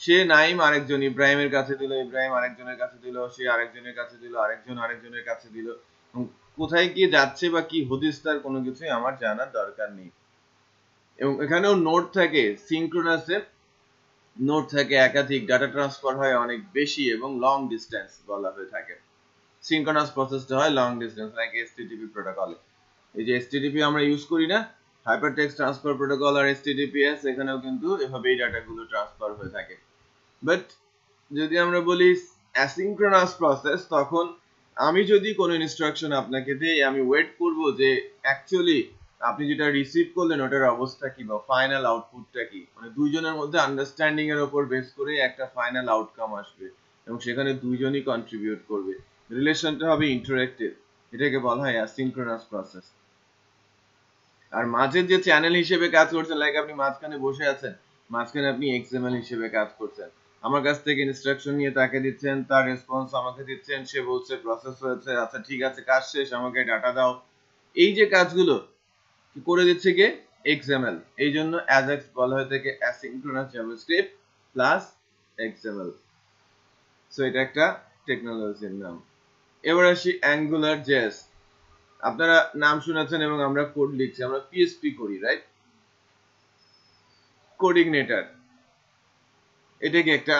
সে নাইম আরেকজন ইব্রাহিমের কাছে দিল, ইব্রাহিম আরেকজনের কাছে দিল, সে আরেকজনের কাছে দিল, আরেকজন আরেকজনের কাছে দিল, কোথায় কি যাচ্ছে বা কি হদিস তার কোনো কিছুই আমার জানার দরকার নেই। এবং এখানেও নোড থাকে, সিনক্রোনাসে নোড থাকে একাধিক, ডাটা ট্রান্সফার হয় অনেক বেশি এবং লং ডিস্টেন্স বলা হয়ে থাকে। সিনক্রোনাস প্রসেসটা হয় লং ডিস্টেন্স, লাইক এসটিটিপি প্রোটোকলে। এই যে এসটিটিপি আমরা ইউজ করি না, হাইপারটেক্সট ট্রান্সফার প্রোটোকল আর এসটিটিপিএস, এখানেও কিন্তু এভাবেই ডাটাগুলো ট্রান্সফার হয়ে থাকে। বাট যদি আমরা বলি অ্যাসিনক্রোনাস প্রসেস, তখন আমি যদি কোনো ইনস্ট্রাকশন আপনাকে দিই, আমি ওয়েট করব যে অ্যাকচুয়ালি আপনি যেটা রিসিভ করলেন ওটার অবস্থা কি বা ফাইনাল আউটপুটটা কি, মানে দুইজনের মধ্যে আন্ডারস্ট্যান্ডিং এর উপর বেস করে একটা ফাইনাল আউটকাম আসবে, এবং সেখানে দুইজনই কন্ট্রিবিউট করবে, রিলেশনটা হবে ইন্টারঅ্যাক্টিভ। এটাকে বলা হয় অ্যাসিনক্রোনাস প্রসেস। আর মাঝে যে চ্যানেল হিসেবে কাজ করছেন, লাইক আপনি মাঝখানে বসে আছেন, মাঝখানে আপনি এক্সএমএল হিসেবে কাজ করছেন, আমার কাছ থেকে ইনস্ট্রাকশন নিয়ে তাকে দিচ্ছেন, তার রেসপন্স আমাকে দিচ্ছেন, সে বলছে প্রসেস হয়েছে, আচ্ছা ঠিক আছে কাজ শেষ, আমাকে ডাটা দাও। এই যে কাজগুলো করে দিচ্ছে কে? এক্সএমএল। এই জন্য অ্যাজাক্স বলা হয়ে থাকে asynchronous JavaScript plus XML. So এটা একটা টেকনোলজির নাম। এবার আসি অ্যাঙ্গুলার জেএস। আপনারা নাম শুনেছেন এবং আমরা কোড লিখছি, আমরা পিএসপি করি, রাইট? কোডিগনেটর, এটা কি একটা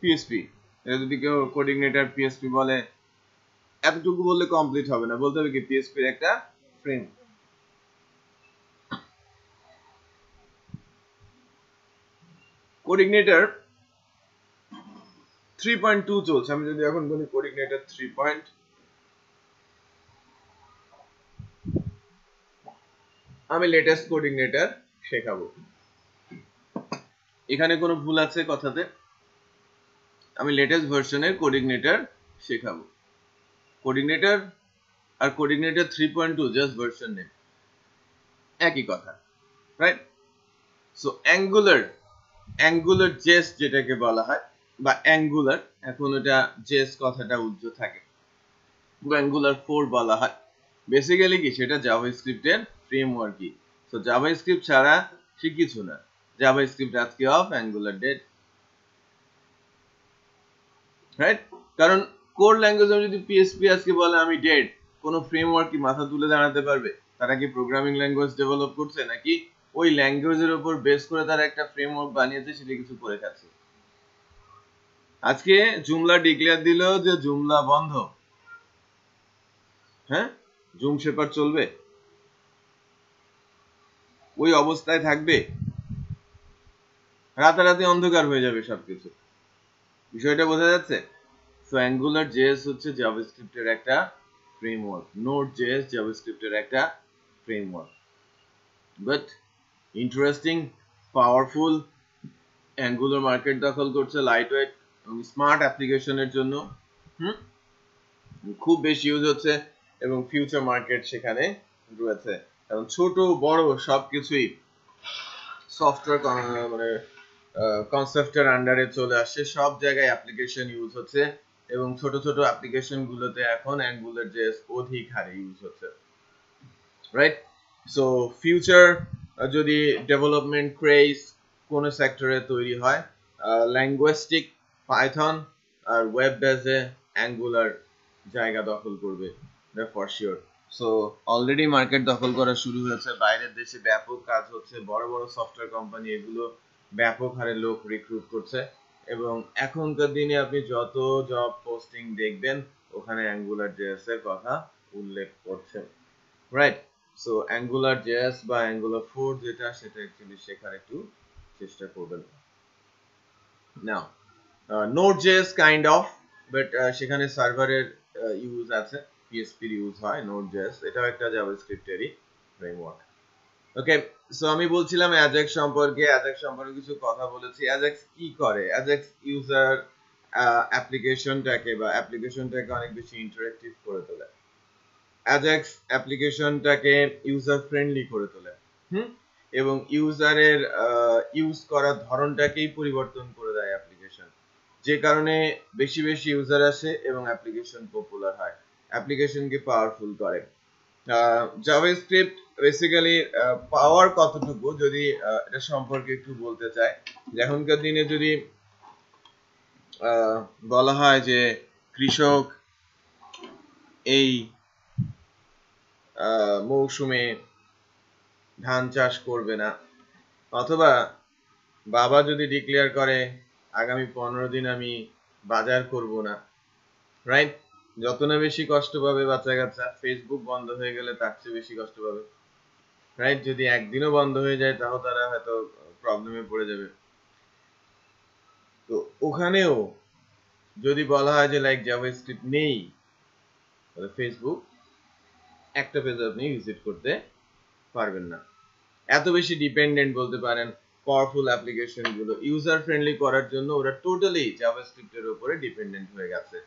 পিএসপি? এটা যদি কেউ কোডিগনেটর পিএসপি বলে, এতটুকু বললে কমপ্লিট হবে না, বলতে হবে কি পিএসপির একটা ফ্রেম। কোডিগনেটর 3.2 চলছে, আমি যদি এখন বলি কোডিগনেটর 3. আমি লেটেস্ট কোডিগনেটর শেখাবো। এখানে কোনো ভুল আছে কথাতে? আমি লেটেস্ট ভার্সনের কোডিগনেটর শেখাবো। কোডিগনেটর আর কোডিগনেটর 3.2 জাস্ট ভার্সন নেম, একই কথা, রাইট? সো অ্যাঙ্গুলার জেস যেটাকে বলা হয়, বা অ্যাঙ্গুলার, এখন ওটা জেস কথাটা উজ্জ্ব থাকে, অ্যাঙ্গুলার 4 বলা হয়। বেসিক্যালি কি, সেটা জাভাস্ক্রিপ্টের ফ্রেমওয়ার্কই। সো জাভাস্ক্রিপ্ট ছাড়া সে কিছু না। জাভাস্ক্রিপ্ট আজকে অফ, অ্যাঙ্গুলার ডেড, রাইট? কারণ কোর ল্যাঙ্গুয়েজ যদি পিএসপি আজকে বলে আমি ডেড, কোনো ফ্রেমওয়ার্ক কি মাথা তুলে দাঁড়াতে পারবে? তারা কি প্রোগ্রামিং ল্যাঙ্গুয়েজ ডেভেলপ করছে, নাকি ওই ল্যাঙ্গুয়েজের উপর বেস করে তারা একটা ফ্রেমওয়ার্ক বানিয়েছে, সেটা কিছু করে খাচ্ছে? আজকে জুমলা ডিক্লেয়ার দিল যে জুমলা বন্ধ, হ্যাঁ, জুম শেপার চলবে, ওই অবস্থায় থাকবে, রাতারাতি অন্ধকার হয়ে যাবে সবকিছু। বিষয়টা বোঝা যাচ্ছে? সো অ্যাঙ্গুলার জেএস হচ্ছে জাভাস্ক্রিপ্টের একটা ফ্রেমওয়ার্ক, নোড জেএস জাভাস্ক্রিপ্টের একটা framework, but interesting, powerful. Angular market দখল করছে লাইট ওয়েট এবং স্মার্ট অ্যাপ্লিকেশনের জন্য, খুব বেশি ইউজ হচ্ছে, এবং ফিউচার মার্কেট সেখানে রয়েছে। এবং ছোট বড় সবকিছুই সফটওয়্যার মানে কনসেপ্টের আন্ডারে চলে আসছে, সব জায়গায় অ্যাপ্লিকেশন ইউজ হচ্ছে, এবং ছোট ছোট অ্যাপ্লিকেশন গুলোতে এখন AngularJS অধিক হারে ইউজ হচ্ছে, রাইট? সো ফিউচার যদি ডেভেলপমেন্ট ক্রেজ কোন সেক্টরে তৈরি হয়, ল্যাঙ্গুয়েস্টিক পাইথন আর ওয়েব বেসে অ্যাঙ্গুলার জায়গা দখল করবে, for sure. So already market দখল করা শুরু হয়েছে, বাইরের দেশে ব্যাপক কাজ হচ্ছে, বড় বড় সফটওয়্যার কোম্পানি এগুলো ব্যাপক হারে লোক রিক্রুট করছে, এবং এখনকার দিনে আপনি যত জব পোস্টিং দেখবেন ওখানে AngularJS এর কথা উল্লেখ করছে, রাইট? সো AngularJS বা Angular 4 যেটা, সেটা অ্যাকচুয়ালি শেখার একটু চেষ্টা করবেন। নাও Node.js কাইন্ড অফ, বাট সেখানে সার্ভারের ইউজ আছে, PHP এর ইউজ হয়। Node.js এটাও একটা জাভাস্ক্রিপ্টেরই ফ্রেমওয়ার্ক। ওকে, সো আমি বলছিলাম Ajax সম্পর্কে কিছু কথা বলেছি। Ajax কি করে? Ajax ইউজার অ্যাপ্লিকেশনটাকে অনেক বেশি ইন্টারেক্টিভ করে তোলে। Ajax অ্যাপ্লিকেশনটাকে ইউজার ফ্রেন্ডলি করে তোলে, এবং ইউজারের ইউজ করার ধরনটাকেই পরিবর্তন করে দেয় অ্যাপ্লিকেশন, যে কারণে বেশি বেশি ইউজার আসে এবং অ্যাপ্লিকেশন পপুলার হয়, অ্যাপ্লিকেশনকে পাওয়ারফুল করে। জাভাস্ক্রিপ্ট বেসিক্যালি পাওয়ার কতটুকু, যদি এটা সম্পর্কে একটু বলতে চাই, এখনকার দিনে যদি বলা হয় যে কৃষক এই মৌসুমে ধান চাষ করবে না, অথবা বাবা যদি ডিক্লেয়ার করে আগামী 15 দিন আমি বাজার করব না, রাইট? যত না বেশি কষ্ট পাবে বাচ্চা কাচ্চা, ফেসবুক বন্ধ হয়ে গেলে তার চেয়ে বেশি কষ্ট পাবে, রাইট? যদি একদিনও বন্ধ হয়ে যায় তাও তারা হয়তো প্রবলেমে পড়ে যাবে। তো ওখানেও যদি বলা হয় যে লাইক জাভাস্ক্রিপ্ট নেই, তাহলে ফেসবুক একটা পেজ আপনি ভিজিট করতে পারবেন না। এত বেশি ডিপেন্ডেন্ট বলতে পারেন পাওয়ারফুল অ্যাপ্লিকেশন গুলো ইউজার ফ্রেন্ডলি করার জন্য ওরা টোটালি জাভাস্ক্রিপ্টের উপরে ডিপেন্ডেন্ট হয়ে গেছে।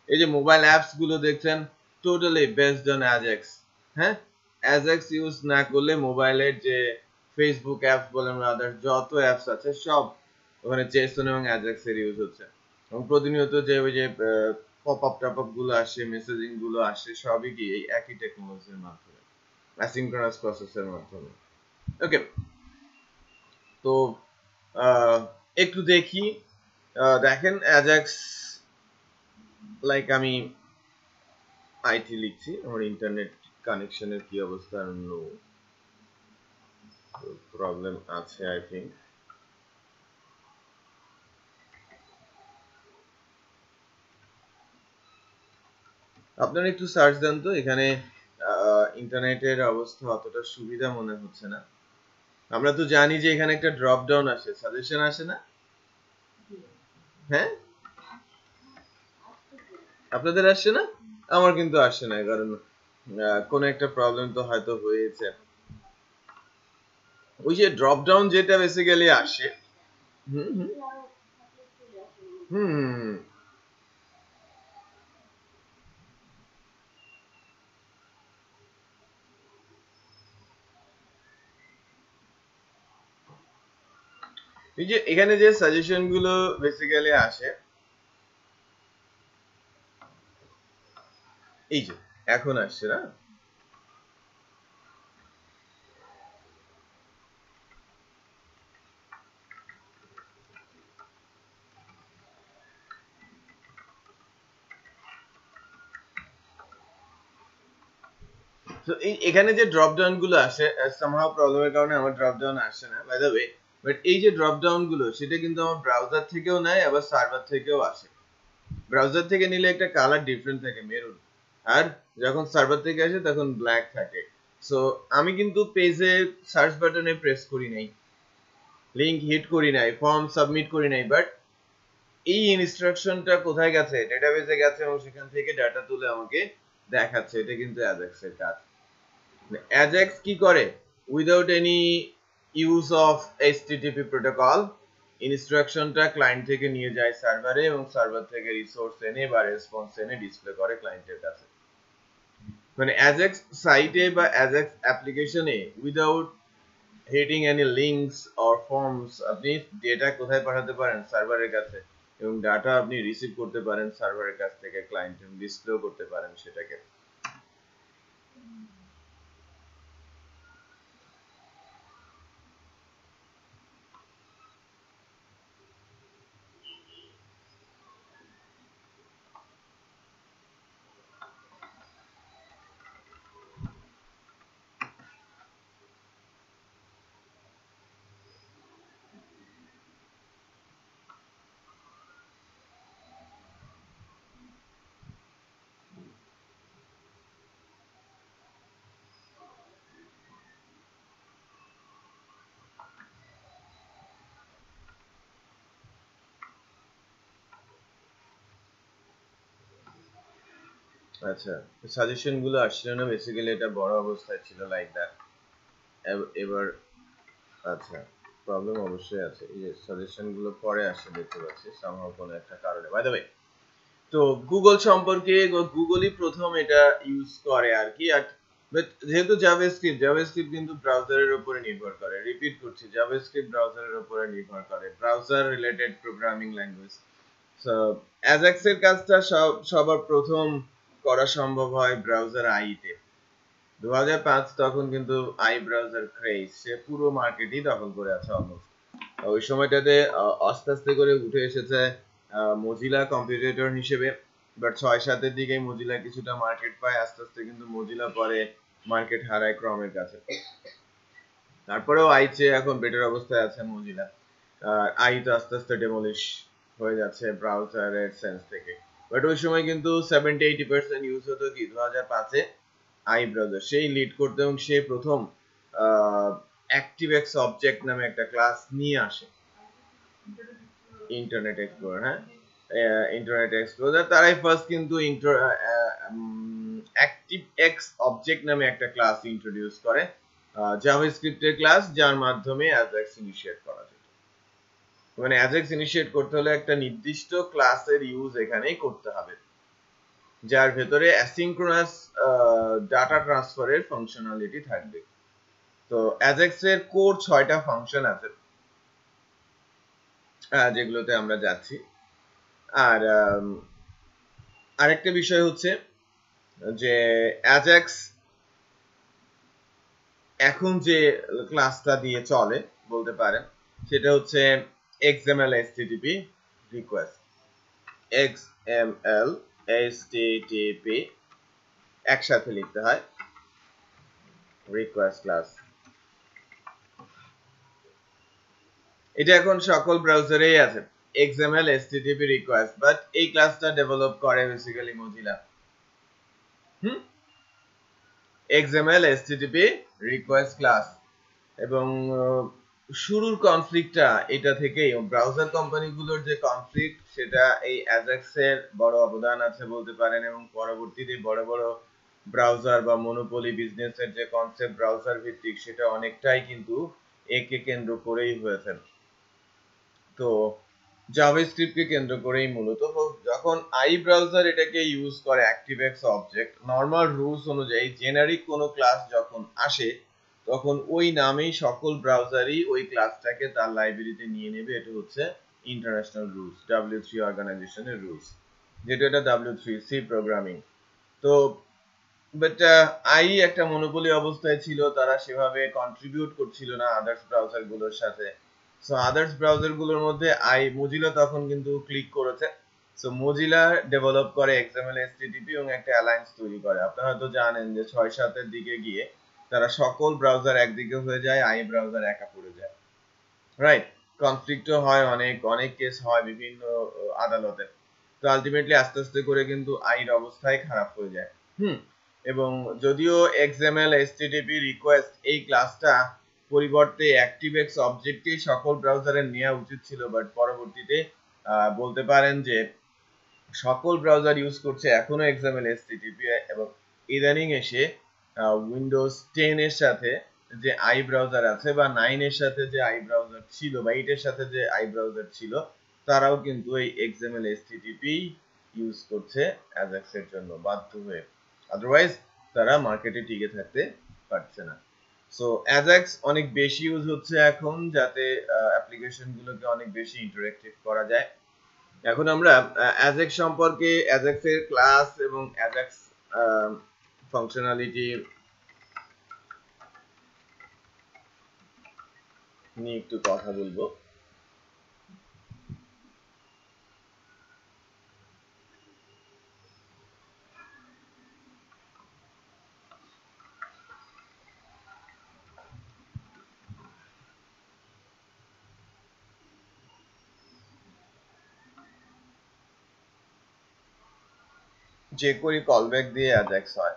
এই যে মোবাইল অ্যাপস গুলো দেখছেন, টোটালি বেসড অন Ajax। হ্যাঁ, Ajax ইউজ না করলে মোবাইলের যে ফেসবুক অ্যাপস বলেন, আদার যত অ্যাপস আছে সব ওখানে JSON এবং Ajax এর ইউজ হচ্ছে, এবং প্রতিনিয়ত যে ওই যে পপ আপ টপ আপ গুলো আসে, মেসেজিং গুলো আসে, সবই কি এই একই টেকনোলজির মাধ্যমে, অ্যাসিনক্রোনাস প্রসেসের মাধ্যমে। ওকে, তো একটু দেখি, দেখেন Ajax, লাইক আমি আইটি লিখছি, আমার ইন্টারনেট কানেকশনের কি অবস্থা, নো প্রবলেম আছে আই থিঙ্ক। আপনারা একটু সার্চ দেন তো, এখানে ইন্টারনেটের অবস্থা অতটা সুবিধা মনে হচ্ছে না। আমরা তো জানি যে এখানে একটা ড্রপ ডাউন আসে, সাজেশন আসে না? হ্যাঁ, আপনাদের আসছে না? আমার কিন্তু আসে না, কারণ কোন একটা প্রবলেম তো হয়তো হয়েছে। ওই যে ড্রপ ডাউন যেটা বেসিক্যালি আসে, হুম হুম হুম এই যে এখানে যে সাজেশন গুলো বেসিক্যালি আসে, এই যে এখন আসছে না, তো এখানে যে ড্রপ ডাউন গুলো আসে, সামহাউ প্রবলেমের কারণে আমার ড্রপ ডাউন আসছে না বাই দ্য ওয়ে, বাট এই যে ড্রপ ডাউন গুলো সেটা কিন্তু আমার ব্রাউজার থেকেও নেয়, আবার সার্ভার থেকেও আসে। ব্রাউজার থেকে নিলে একটা কালার ডিফারেন্ট থাকে, মেরুন, আর যখন সার্ভার থেকে আসে তখন ব্ল্যাক থাকে। সো আমি কিন্তু পেজে সার্চ বাটনে প্রেস করি নাই, লিংক হিট করি নাই, ফর্ম সাবমিট করি নাই, বাট এই ইনস্ট্রাকশনটা কোথায় গেছে, ডেটাবেসে গেছে, এবং সেখান থেকে ডাটা তুলে আমাকে দেখাচ্ছে। এটা কিন্তু Ajax এর কাজ। Ajax কি করে, without any use of HTTP protocol ইনস্ট্রাকশনটা ক্লায়েন্ট থেকে নিয়ে যায় সার্ভারে, এবং সার্ভার থেকে রিসোর্স এনে বা রেসপন্স এনে ডিসপ্লে করে ক্লায়েন্টের কাছে। মানে Ajax সাইটে বা Ajax অ্যাপ্লিকেশনে without hitting any links or forms আপনি ডেটা কোথায় পাঠাতে পারেন, সার্ভারের কাছে, এবং ডাটা আপনি রিসিভ করতে পারেন সার্ভারের কাছ থেকে, ক্লায়েন্ট ডিসপ্লেও করতে পারেন সেটাকে। আচ্ছা, সাজেশন গুলো আসছিল না, বেসিক্যালি এটা বড় অবস্থায় ছিল লাইক দ্যাট। এবার আচ্ছা, প্রবলেম অবশ্যই আছে, এই যে সাজেশন গুলো পরে আসে দেখতে পাচ্ছি সামহাও কোনো একটা কারণে। বাই দ্য ওয়ে, তো গুগল সম্পর্কে, গুগলই প্রথম এটা ইউজ করে আর কি। আর বাট যেহেতু জাভাস্ক্রিপ্ট কিন্তু ব্রাউজারের উপরে নির্ভর করে, রিপিট করছি, জাভাস্ক্রিপ্ট ব্রাউজারের উপরে নির্ভর করে, browser related programming language. So Ajax এর কাজটা সবার প্রথম করা সম্ভব হয় ব্রাউজার আইতে 2005। তখন কিন্তু আই ব্রাউজার ক্রেজ, সে পুরো মার্কেটই দখল করে আছে অলমোস্ট। ওই সময়টাতে আস্তে আস্তে করে উঠে এসেছে মজিলা কম্পিটিটর হিসেবে। বাট 6-7 দিকে মজিলা কিছুটা মার্কেট পায়, আস্তে আস্তে কিন্তু মজিলা পরে মার্কেট হারায় ক্রমের কাছে। তারপরেও আইচে এখন বেটার অবস্থায় আছে মজিলা। আই তো আস্তে আস্তে ডেমোলিশ হয়ে যাচ্ছে ব্রাউজারের সেন্স থেকে। বাট ওই সময় কিন্তু 70-80% ইউজ হতো কি 2005-এ আই ব্রাউজার, সেই লিড করতে, এবং সেই প্রথম অ্যাক্টিভএক্স অবজেক্ট নামে একটা ক্লাস নিয়ে আসে ইন্টারনেট এক্সপ্লোরার। হ্যাঁ, ইন্টারনেট এক্সপ্লোরার তারাই ফার্স্ট কিন্তু অ্যাক্টিভএক্স অবজেক্ট নামে একটা ক্লাস ইন্ট্রোডিউস করে, জাভাস্ক্রিপ্টের ক্লাস, যার মাধ্যমে অ্যাজাক্স ইনিশিয়েট করা যেত। মানে অ্যাজাক্স ইনিশিয়েট করতে হলে একটা নির্দিষ্ট ক্লাসের ইউজ এখানেই করতে হবে, যার ভেতরে অ্যাসিনক্রোনাস ডাটা ট্রান্সফারের ফাংশনালিটি থাকবে। তো অ্যাজাক্স এর কোর 6টা ফাংশন আছে, যেগুলোতে আমরা যাচ্ছি। আর আরেকটা বিষয় হচ্ছে যে অ্যাজাক্স এখন যে ক্লাসটা দিয়ে চলে বলতে পারেন, সেটা হচ্ছে XML HTTP request. XML HTTP একসাথে লিখতে হয়, রিকোয়েস্ট ক্লাস। এটা এখন সকল ব্রাউজারেই আছে, XML HTTP রিকোয়েস্ট। বাট এই ক্লাসটা ডেভেলপ করে basically Mozilla. XML HTTP request class. এবং শুরুর কনফ্লিক্টটা এটা থেকেই, ব্রাউজার কোম্পানিগুলোর যে কনফ্লিক্ট, সেটা এই অ্যাজাক্স এর বড় অবদান আছে বলতে পারেন। এবং পরবর্তীতে বড় বড় ব্রাউজার বা মনোপলি বিজনেসের যে কনসেপ্ট ব্রাউজার ভিত্তিক, সেটা অনেকটাই কিন্তু একে কেন্দ্র করেই হয়েছে। তো জাভাস্ক্রিপ্টকে কেন্দ্র করেই মূলত, যখন আই ব্রাউজার এটাকে ইউজ করে অ্যাক্টিভএক্স অবজেক্ট, নর্মাল রুলস অনুযায়ী জেনারিক কোনো ক্লাস যখন আসে, তখন ওই নামেই সকল ব্রাউজারই ওই ক্লাসটাকে তার লাইব্রেরিতে নিয়ে নেবে। এটা হচ্ছে ইন্টারন্যাশনাল রুলস, W3 অর্গানাইজেশনের রুলস, যেটা এটা W3C প্রোগ্রামিং। তো বাট আই একটা মনোপলি অবস্থায় ছিল, তারা সেভাবে কন্ট্রিবিউট করছিল না আদার্স ব্রাউজার গুলোর সাথে। সো আদার্স ব্রাউজার গুলোর মধ্যে মজিলা তখন কিন্তু ক্লিক করেছে। সো মজিলা ডেভেলপ করে XML HTTP এবং একটা অ্যালায়েন্স তৈরি করে। আপনারা হয়তো জানেন যে 6-7 দিকে গিয়ে তারা সকল ব্রাউজার একদিকে হয়ে যায়, আই ব্রাউজার একা পড়ে যায়। রাইট, কনফ্লিক্টও হয়, অনেক অনেক কেস হয় বিভিন্ন আদালতে। তো আলটিমেটলি আস্তে আস্তে করে কিন্তু আইর অবস্থায় খারাপ হয়ে যায়। এবং যদিও XML HTTP রিকোয়েস্ট এই ক্লাসটা পরিবর্তে অ্যাক্টিভএক্স অবজেক্টকেই সকল ব্রাউজারে নেওয়া উচিত ছিল, বাট পরবর্তীতে বলতে পারেন যে সকল ব্রাউজার ইউজ করছে এখনো XML HTTP। এবং ইদানিং এসে উইন্ডোজ 10 এর সাথে যে আই ব্রাউজার আছে, বা 9 এর সাথে যে আই ব্রাউজার ছিল, বা 8 এর সাথে যে আই ব্রাউজার ছিল, তারাও কিন্তু এই XML HTTP ইউজ করছে অ্যাজাক্স এর জন্য বাধ্য হয়ে। আদারওয়াইজ তারা মার্কেটে টিকে থাকতে পারছে না। সো অ্যাজাক্স অনেক বেশি ইউজ হচ্ছে এখন, যাতে অ্যাপ্লিকেশন গুলোকে অনেক বেশি ইন্টারেক্টিভ করা যায়। এখন আমরা অ্যাজাক্স সম্পর্কে, অ্যাজাক্স এর ক্লাস এবং অ্যাজাক্স ফাংশনালিটি নিয়ে একটু কথা বলবো। যে করি কলব্যাক দিয়ে অ্যাজাক্স হয়।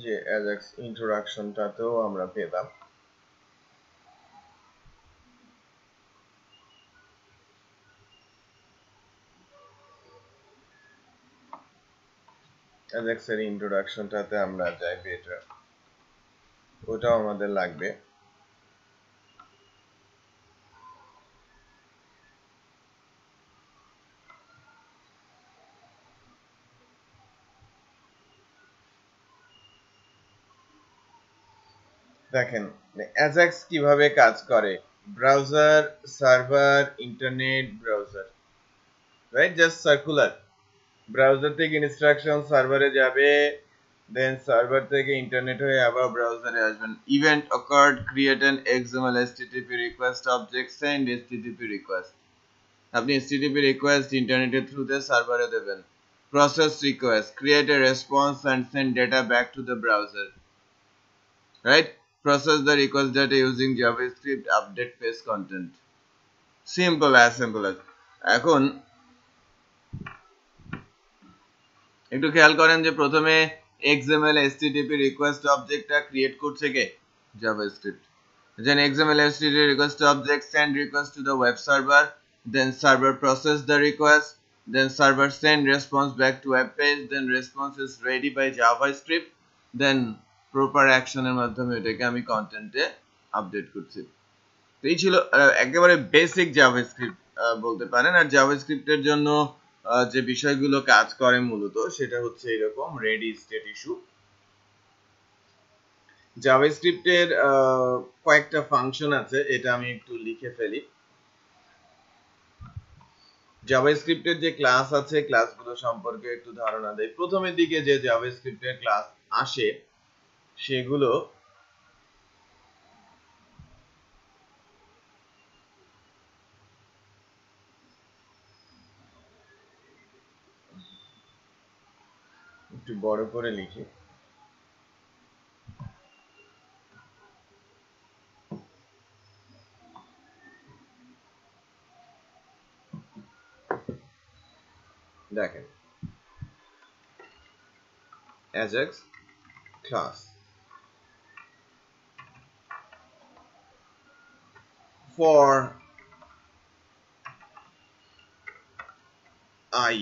যে অ্যাজাক্স ইন্ট্রোডাকশনটাতেও আমরা পেলাম। অ্যাজাক্স এর ইন্ট্রোডাকশনটাতে আমরা যাই, বেটার, ওটাও আমাদের লাগবে। দেখেন অ্যাজাক্স কিভাবে কাজ করে, browser, server, internet, browser, right, just circular. Browser থেকে ইনস্ট্রাকশন সার্ভারে যাবে, দেন সার্ভার থেকে ইন্টারনেট হয়ে আবার ব্রাউজারে আসবেন। Event occurred, create an XML HTTP request object, send HTTP request। আপনি HTTP request ইন্টারনেটের থ্রুতে সার্ভারে দেবেন। Process request, create a response and send data back to the browser, right? Process the request data using JavaScript, update page content. Simple as simple as। এখন একটু খেয়াল করেন যে প্রথমে XML HTTP request objectটা ক্রিয়েট করছে কে? JavaScript। Then XML HTTP request object send request to the web server, then server process the request, then server send response back to web page, then response is ready by JavaScript, then proper action এর মাধ্যমে এটাকে আমি কন্টেন্টে update করছি। তো এই ছিল একেবারে বেসিক জাভাস্ক্রিপ্ট বলতে পারেন। আর জাভাস্ক্রিপ্টের জন্য যে বিষয়গুলো কাজ করে মূলত সেটা হচ্ছে এরকম, রেডি, স্টেট, ইস্যু। জাভাস্ক্রিপ্টের কয়েকটা ফাংশন আছে, এটা আমি একটু লিখে ফেলি। জাভাস্ক্রিপ্টের যে ক্লাস আছে, ক্লাসগুলো সম্পর্কে একটু ধারণা দেই। প্রথমের দিকে যে জাভাস্ক্রিপ্টের ক্লাস আসে সেগুলো একটু বড় করে লিখি। দেখেন, অ্যাজাক্স ক্লাস for I,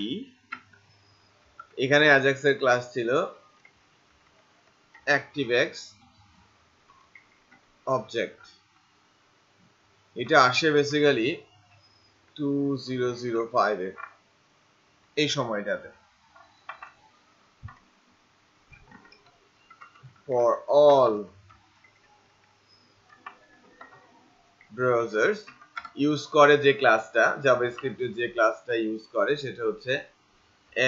এখানে অ্যাজাক্স এর ক্লাস ছিল ActiveX object। এটা আসে বেসিক্যালি 2005 এ, এই সময়টাতে। for all browsers ইউজ করে যে ক্লাসটা, জাভাস্ক্রিপ্টের যে ক্লাসটা ইউজ করে সেটা হচ্ছে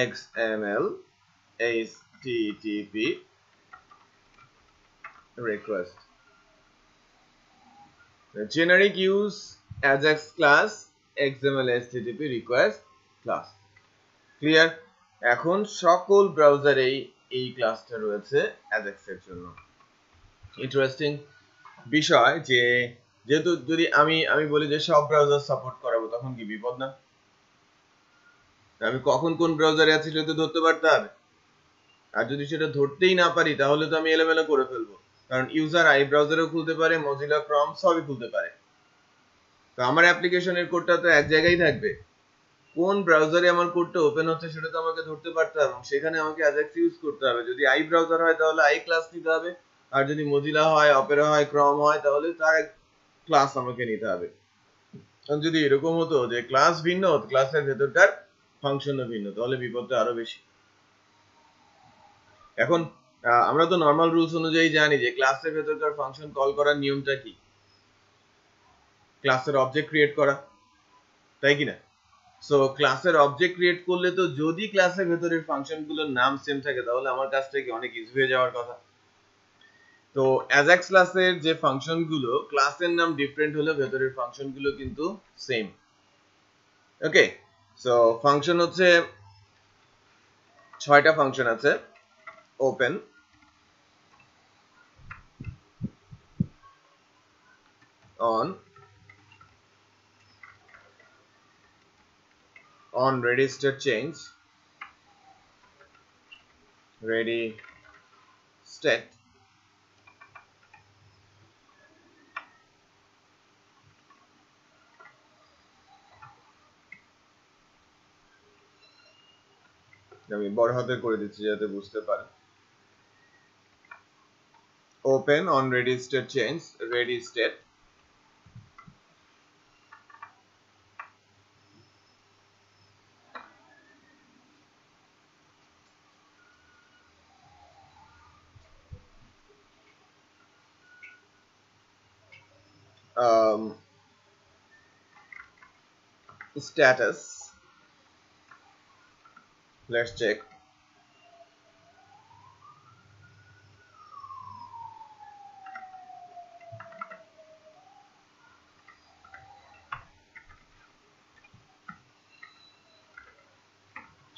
XML HTTP request। generic use AJAX class XML HTTP request class। Clear? এখন সকল ব্রাউজারেই এই ক্লাসটা রয়েছে AJAX এর জন্য। ইন্টারেস্টিং বিষয় যে যেহেতু যদি আমি বলি যে সব ব্রাউজার সাপোর্ট করাবো, তখন কি বিপদ না? আমি কখন কোন ব্রাউজারে আছি সেটা তো ধরতে পারতে হবে। আর যদি সেটা ধরতেই না পারি তাহলে তো আমি এলোমেলো করে ফেলবো, কারণ ইউজার আই ব্রাউজারেও খুলতে পারে, মজিলা ক্রম সবই খুলতে পারে। তো আমার অ্যাপ্লিকেশনের কোডটা তো এক জায়গায় থাকবে, কোন ব্রাউজারে আমার কোডটা ওপেন হচ্ছে সেটা তো আমাকে ধরতে পারতে হবে, সেখানে আমাকে অ্যাজাক্স ইউজ করতে হবে। যদি আই ব্রাউজার হয় তাহলে আই ক্লাস নিতে হবে, আর যদি মজিলা হয়, অপেরা হয়, ক্রম হয় তাহলে তার ক্লাস আমাকে নিতে হবে। যদি এরকম হতো যে ক্লাস ভিন্ন, ক্লাসের ভেতরকার ফাংশনও ভিন্ন, তাহলে বিপদটা আরো বেশি। এখন আমরা তো নর্মাল রুলস অনুযায়ী জানি যে ক্লাসের ভেতরকার ফাংশন কল করার নিয়মটা কি, ক্লাসের অবজেক্ট ক্রিয়েট করা, তাই কি না? সো ক্লাসের অবজেক্ট ক্রিয়েট করলে তো যদি ক্লাসের ভেতরের ফাংশনগুলোর নাম সেম থাকে তাহলে আমার কাজটা কি অনেক ইজি হয়ে যাওয়ার কথা। তো অ্যাজাক্স ক্লাসের যে ফাংশনগুলো ক্লাসের নাম ডিফারেন্ট হলে ভেতরের ফাংশনগুলো কিন্তু সেম। ওকে, সো ফাংশন হচ্ছে 6টা ফাংশন আছে। Open, on register change, ready state, আমি বড় হাতে করে দিচ্ছি যাতে বুঝতে পারেন। Open on register change, ready state, status, let's check,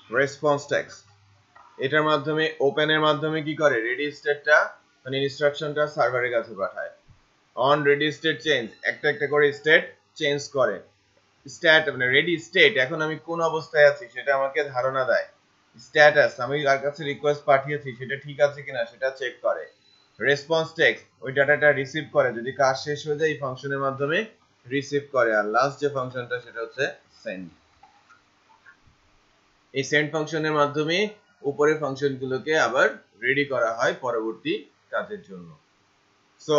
response text, এটার মাধ্যমে ওপেনের মাধ্যমে কি করে রেডি স্টেটটা মানে ইনস্ট্রাকশনটা সার্ভারের কাছে পাঠায়। অন রেডি স্টেট চেঞ্জ, একটা একটা করে স্টেট চেঞ্জ করে। স্ট্যাট মানে রেডি স্টেট, এখন আমি কোন অবস্থায় আছি সেটা আমাকে ধারণা দেয়। স্ট্যাটাস, আমি যার কাছে রিকোয়েস্ট পাঠিয়েছি সেটা ঠিক আছে কিনা সেটা চেক করে। রেসপন্স টেক্সট, ওই ডাটাটা রিসিভ করে, যদি কাজ শেষ হয়ে যায় এই ফাংশনের মাধ্যমে রিসিভ করে। আর লাস্ট যে ফাংশনটা সেটা হচ্ছে সেন্ড। এই সেন্ড ফাংশনের মাধ্যমে উপরের ফাংশনগুলোকে আবার রেডি করা হয় পরবর্তী কাজের জন্য। সো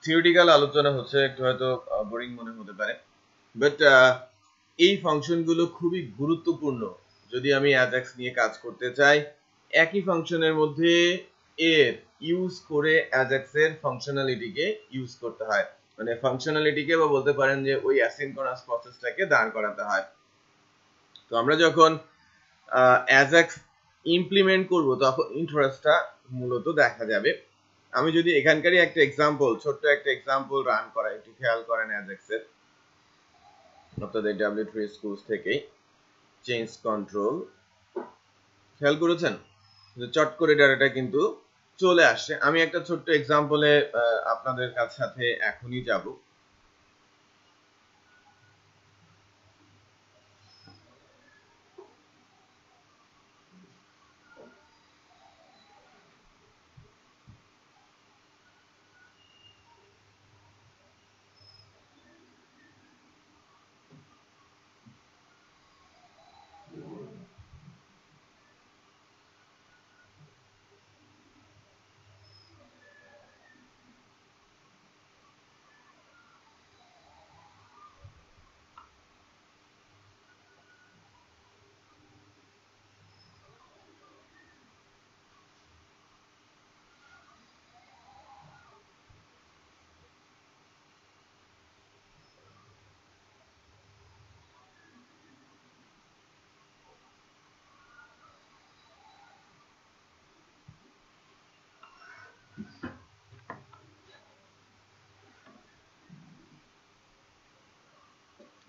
থিওরিটিক্যাল আলোচনা হচ্ছে, একটু হয়তো বোরিং মনে হতে পারে, বাট এই ফাংশনগুলো খুবই গুরুত্বপূর্ণ যদি আমি অ্যাজাক্স নিয়ে কাজ করতে চাই। একই ফাংশনের মধ্যে এর ইউজ করে অ্যাজাক্সের ফাংশনালিটিকে ইউজ করতে হয়, মানে ফাংশনালিটিকে বা বলতে পারেন যে ওই অ্যাসিনক্রনাস প্রসেসটাকে দাঁড় করাতে হয়। তো আমরা যখন অ্যাজাক্স ইমপ্লিমেন্ট করব তখন ইন্টারেস্টটা মূলত দেখা যাবে। আমি যদি এখানকারই একটা এক্সাম্পল, ছোট্ট একটা এক্সাম্পল রান করা, একটু খেয়াল করেন অ্যাজাক্সের আপনাদের W3 স্কুলস থেকেই চেঞ্জ কন্ট্রোল, খেয়াল করেছেন যে চট করে ডাটাটা কিন্তু চলে আসছে। আমি একটা ছোট্ট এক্সাম্পলে আপনাদের সাথে এখনই যাব।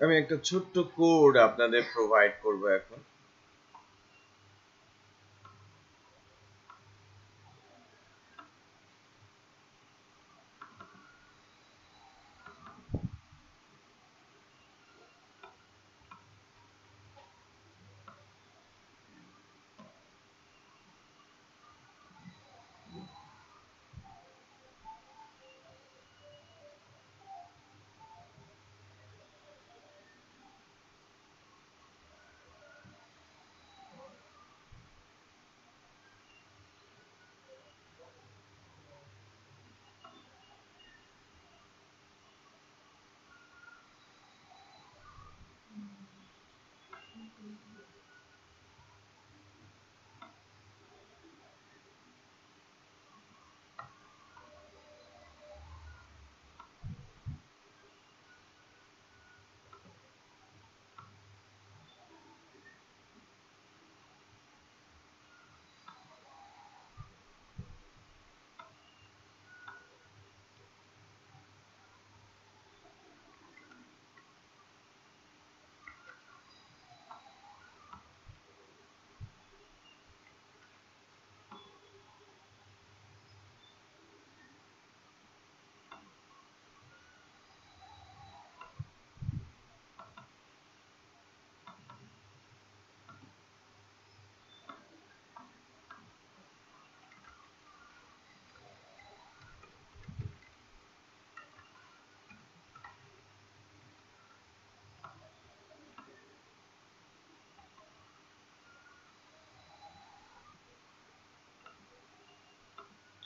আমি একটা ছোট্ট কোড আপনাদের প্রোভাইড করব এখন।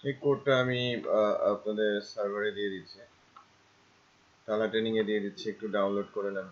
এই কোডটা আমি আপনাদের সার্ভারে দিয়ে দিচ্ছি, টালা ট্রেনিং এ দিয়ে দিচ্ছি, একটু ডাউনলোড করে নেন।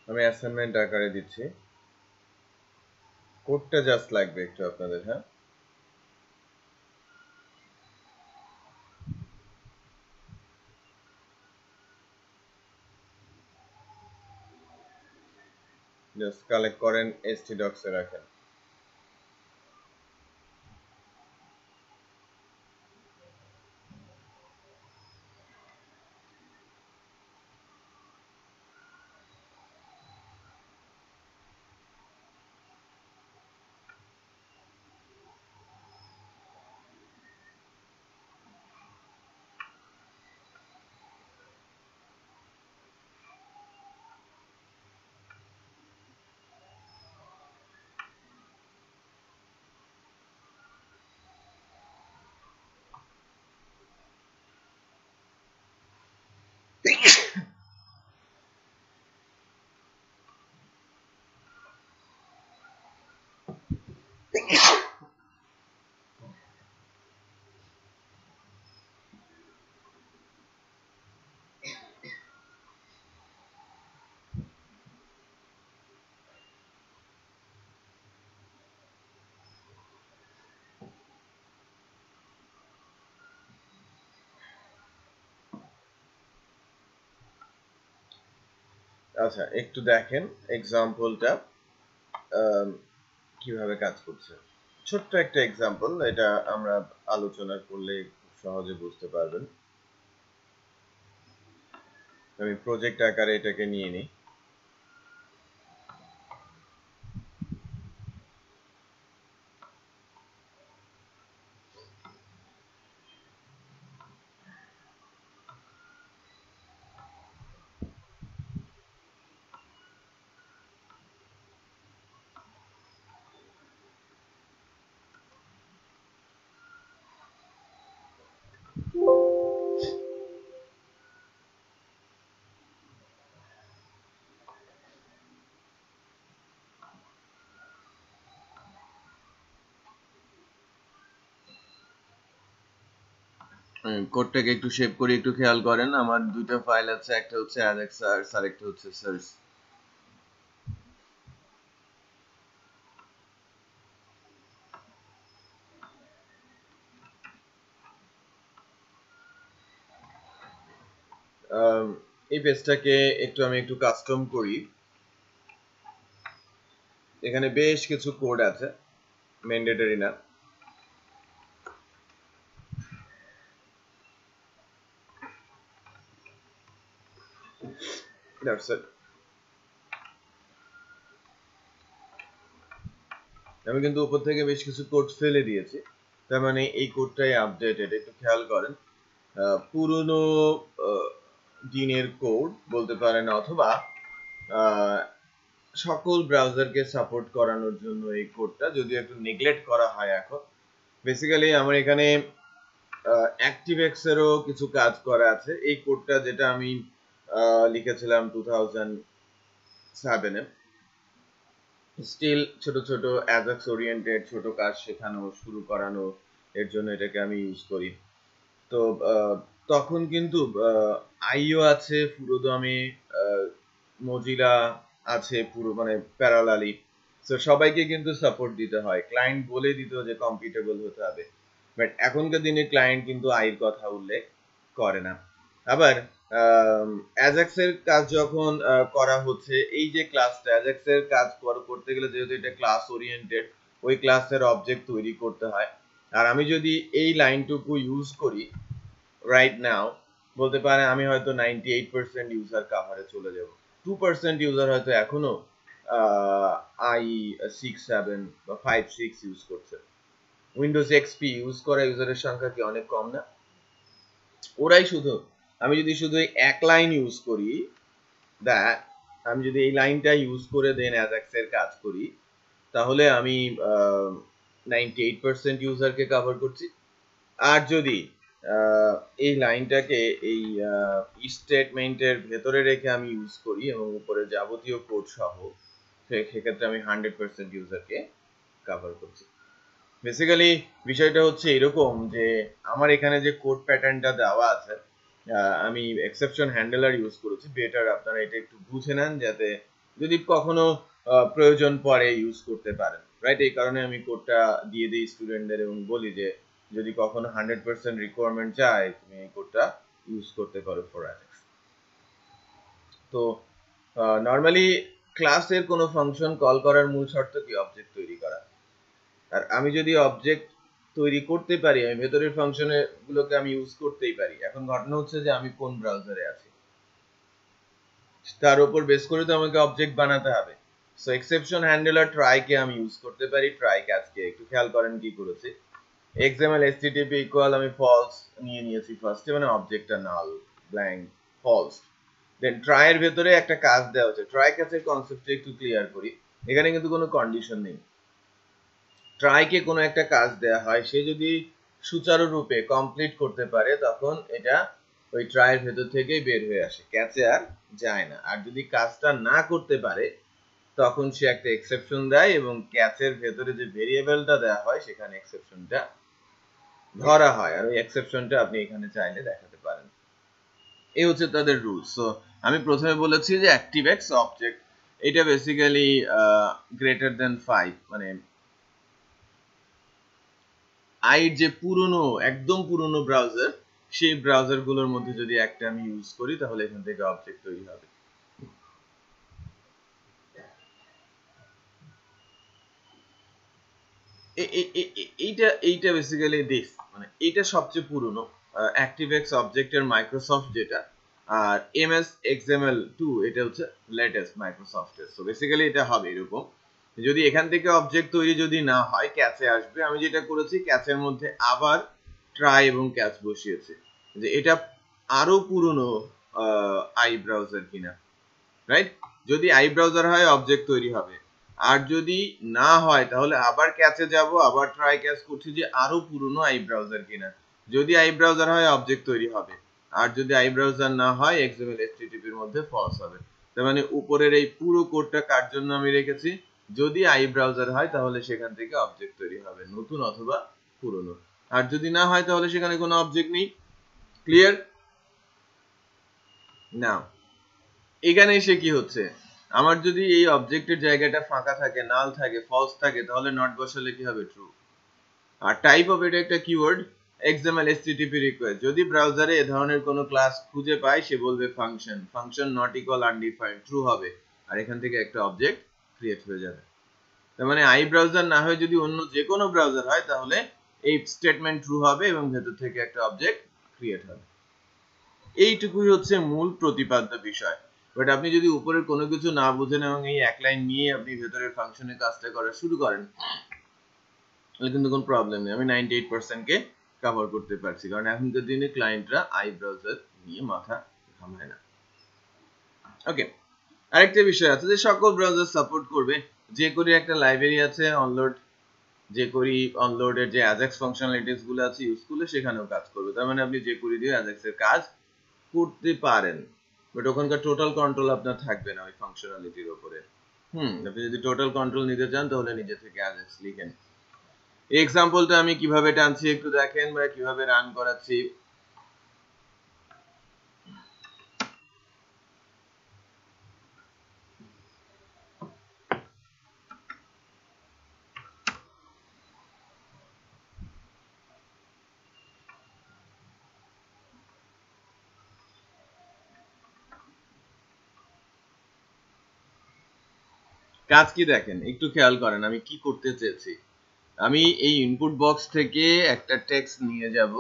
আমি অ্যাসাইনমেন্ট আকারে দিচ্ছি, কোডটা জাস্ট লাগবে একটু আপনাদের। হ্যাঁ, জাস্ট কালেক্ট করেন, htdocs এ রাখেন। আচ্ছা, একটু দেখেন এক্সাম্পলটা কিভাবে কাজ করছে। ছোট্ট একটা এক্সাম্পল, এটা আমরা আলোচনা করলে খুব সহজে বুঝতে পারবেন। আমি প্রজেক্ট আকারে এটাকে নিয়ে নিই। কোডটাকে একটু শেপ করে একটু খেয়াল করেন, আমার দুইটা ফাইল আছে, একটা হচ্ছে অ্যালেক্স আর একটা হচ্ছে সার্চ। এই পেজটাকে আমি একটু কাস্টম করি। এখানে বেশ কিছু কোড আছে, ম্যান্ডেটরি না। That's it. আমি কিন্তু উপর থেকে বেশ কিছু কোড ফেলে দিয়েছি, তার মানে এই কোডটাই আপডেটেড। একটু খেয়াল করেন, পুরনো দিনের কোড বলতে পারেন, অথবা সকল ব্রাউজারকে সাপোর্ট করানোর জন্য এই কোডটা যদিও একটু নেগলেক্ট করা হয় এখন। বেসিক্যালি আমার এখানে অ্যাক্টিভএক্স এরও কিছু কাজ করা আছে। এই কোডটা যেটা আমি লিখেছিলাম 2007 এ, স্টিল ছোট ছোট অ্যাজাক্স ওরিয়েন্টেড ছোট কাজ শেখানো শুরু করানো এর জন্য এটাকে আমি ইউজ করি। তো তখন কিন্তু আইও আছে পুরো দমে, মজিলা আছে পুরো মানে প্যারালালি, তো সবাইকে কিন্তু সাপোর্ট দিতে হয়। ক্লায়েন্ট বলে দিত যে কম্পিটেবল হতে হবে, বাট এখনকার দিনে ক্লায়েন্ট কিন্তু আইর কথা উল্লেখ করে না। আবার অ্যাজাক্স এর কাজ যখন করা হচ্ছে, এই যে ক্লাসটা অ্যাজাক্স এর কাজ করতে গেলে যেহেতু এটা ক্লাস ওরিয়েন্টেড, ওই ক্লাসের অবজেক্ট তৈরি করতে হয়। আর আমি যদি এই লাইনটুকু ইউজ করি রাইট নাও, বলতে পারে আমি হয়তো 98% ইউজার কাভারে চলে যাব, 2% ইউজার হয়তো এখনো i6-7 বা 5-6 ইউজ করছে। উইন্ডোজ এক্সপি ইউজ করা ইউজারের সংখ্যা কি অনেক কম না? ওরাই শুধু, আমি যদি শুধু এক লাইন ইউজ করি, দ্যাট আমি যদি এই লাইনটা ইউজ করে দেন অ্যাজাক্স এর কাজ করি, তাহলে আমি 98% ইউজারকে কভার করছি। আর যদি এই লাইনটাকে এই স্টেটমেন্টের ভেতরে রেখে আমি ইউজ করি এবং উপরে যাবতীয় কোড সহ, সেক্ষেত্রে আমি 100% ইউজারকে কভার করছি। বেসিক্যালি বিষয়টা হচ্ছে এরকম যে আমার এখানে যে কোড প্যাটার্নটা দেওয়া আছে, আমি এক্সেপশন হ্যান্ডলার ইউজ করেছি। বেটার আপনারা এটা একটু বুঝে নেন যাতে যদি কখনো প্রয়োজন পড়ে ইউজ করতে পারেন, রাইট? এই কারণে আমি কোডটা দিয়ে দিই স্টুডেন্টদের এবং বলি যে যদি কখনো 100% রিকোয়ারমেন্ট চায় তুমি এই কোডটা ইউজ করতে পারো ফর অ্যাজাক্স। তো নর্মালি ক্লাসের কোনো ফাংশন কল করার মূল শর্ত কি? অবজেক্ট তৈরি করা। আর আমি যদি অবজেক্ট তৈরি করতে পারি, আমি ভেতরের ফাংশনে গুলোকে আমি ইউজ করতেই পারি। এখন ঘটনা হচ্ছে যে আমি কোন ব্রাউজারে আছি তার উপর বেস করে তো আমাকে অবজেক্ট বানাতে হবে। সো এক্সেপশন হ্যান্ডলার ট্রাই কে আমি ইউজ করতে পারি। ট্রাই কাজকে একটু খেয়াল করেন কি করেছি। XML HTTP ইকুয়াল আমি ফলস নিয়ে নিয়েছি ফার্স্টে, মানে অবজেক্টটা নাল, ব্ল্যাঙ্ক, ফলস। দেন ট্রাই এর ভেতরে একটা কাজ দেওয়া হচ্ছে। ট্রাই কাজের কনসেপ্টটা একটু ক্লিয়ার করি। এখানে কিন্তু কোনো কন্ডিশন নেই। ট্রাইকে কোনো একটা কাজ দেয়া হয়, সে যদি সুচারুরূপে কমপ্লিট করতে পারে তখন এটা ওই ট্রাইয়ের ভেতর থেকেই বের হয়ে আসে, ক্যাচে আর যায় না। আর যদি কাজটা না করতে পারে তখন সে একটা এক্সেপশন দেয় এবং ক্যাচের ভেতরে যে ভেরিয়েবলটা দেওয়া হয় সেখানে এক্সেপশনটা ধরা হয়, আর ওই এক্সেপশনটা আপনি এখানে চাইলে দেখাতে পারেন। এই হচ্ছে তাদের রুলস। সো আমি প্রথমে বলেছি যে অ্যাক্টিভএক্স অবজেক্ট, এটা বেসিক্যালি গ্রেটার দেন 5, মানে আইর যে পুরনো একদম পুরনো ব্রাউজার, সেই ব্রাউজার গুলোর মধ্যে যদি একটা আমি ইউজ করি তাহলে এখান থেকে অবজেক্ট তৈরি হবে। এইটা বেসিক্যালি দিস, মানে এইটা সবচেয়ে পুরনো অ্যাক্টিভএক্স অবজেক্টের মাইক্রোসফট যেটা, আর MS XML2 এটা হচ্ছে লেটেস্ট মাইক্রোসফটের। সো বেসিক্যালি এটা হবে এরকম, যদি এখান থেকে অবজেক্ট তৈরি যদি না হয় ক্যাচে আসবে। আমি যেটা করেছি ক্যাচের মধ্যে আবার ট্রাই এবং ক্যাচ বসিয়েছি যে এটা আরো পুরনো আই ব্রাউজার কিনা, রাইট? যদি আই ব্রাউজার হয় অবজেক্ট তৈরি হবে, আর যদি না হয় তাহলে আবার ক্যাচে যাব, আবার ট্রাই ক্যাচ করছি যে আরো পুরনো আই ব্রাউজার কিনা। যদি আই ব্রাউজার হয় অবজেক্ট তৈরি হবে, আর যদি আই ব্রাউজার না হয় XML HTTP এর মধ্যে ফলস হবে। তার মানে উপরের এই পুরো কোডটা কার জন্য আমি রেখেছি? যদি আই ব্রাউজার হয় তাহলে সেখান থেকে অবজেক্ট তৈরি হবে, নতুন অথবা পুরনো। আর যদি না হয় তাহলে সেখানে কোনো অবজেক্ট নেই। ক্লিয়ার? নাও এখানে এসে কি হচ্ছে, আমার যদি এই অবজেক্টের জায়গাটা ফাঁকা থাকে, নাল থাকে, ফলস থাকে, তাহলে নট বসালে কি হবে? ট্রু। আর টাইপ অফ এটা একটা কিওয়ার্ড, XML HTTP রিকোয়েস্ট। যদি ব্রাউজারে এ ধরনের কোনো ক্লাস খুঁজে পায় সে বলবে function, function not equal undefined, true হবে, আর এখান থেকে একটা অবজেক্ট ক্রিয়েট হয়ে যাবে। তার মানে আই ব্রাউজার না হয়ে যদি অন্য যে কোনো ব্রাউজার হয় তাহলে এই স্টেটমেন্ট ট্রু হবে এবং ভেতর থেকে একটা অবজেক্ট ক্রিয়েট হবে। এইটুকুই হচ্ছে মূল প্রতিপাদ্য বিষয়। বাট আপনি যদি উপরের কোনো কিছু না বুঝেন এবং এই এক লাইন নিয়ে আপনি ভেতরের ফাংশনের কাজটা করা শুরু করেন তাহলে কিন্তু কোনো প্রবলেম নেই। আমি 98% কে কভার করতে পারছি, কারণ এখনকার দিনে ক্লায়েন্টরা আই ব্রাউজার নিয়ে মাথা থামায় না। ওকে, আরেকটা বিষয় আছে যে সকল ব্রাউজার সাপোর্ট করবে। যে করি একটা লাইব্রেরি আছে অনলোড, যে করি অনলোডের যে অ্যাজাক্স ফাংশনালিটিস গুলো আছে ইউজ করলে সেখানেও কাজ করবে। তার মানে আপনি যে করি দিয়ে অ্যাজাক্স এর কাজ করতে পারেন, বাট ওখানকার টোটাল কন্ট্রোল আপনার থাকবে না ওই ফাংশনালিটির উপরে। আপনি যদি টোটাল কন্ট্রোল নিতে চান তাহলে নিজে থেকে অ্যাজাক্স লিখেন। এই এক্সাম্পলটা আমি কিভাবে টানছি একটু দেখেন, বা কিভাবে রান করাচ্ছি। কাজ কি দেখেন, একটু খেয়াল করেন আমি কি করতে চেয়েছি। আমি এই ইনপুট বক্স থেকে একটা টেক্সট নিয়ে যাব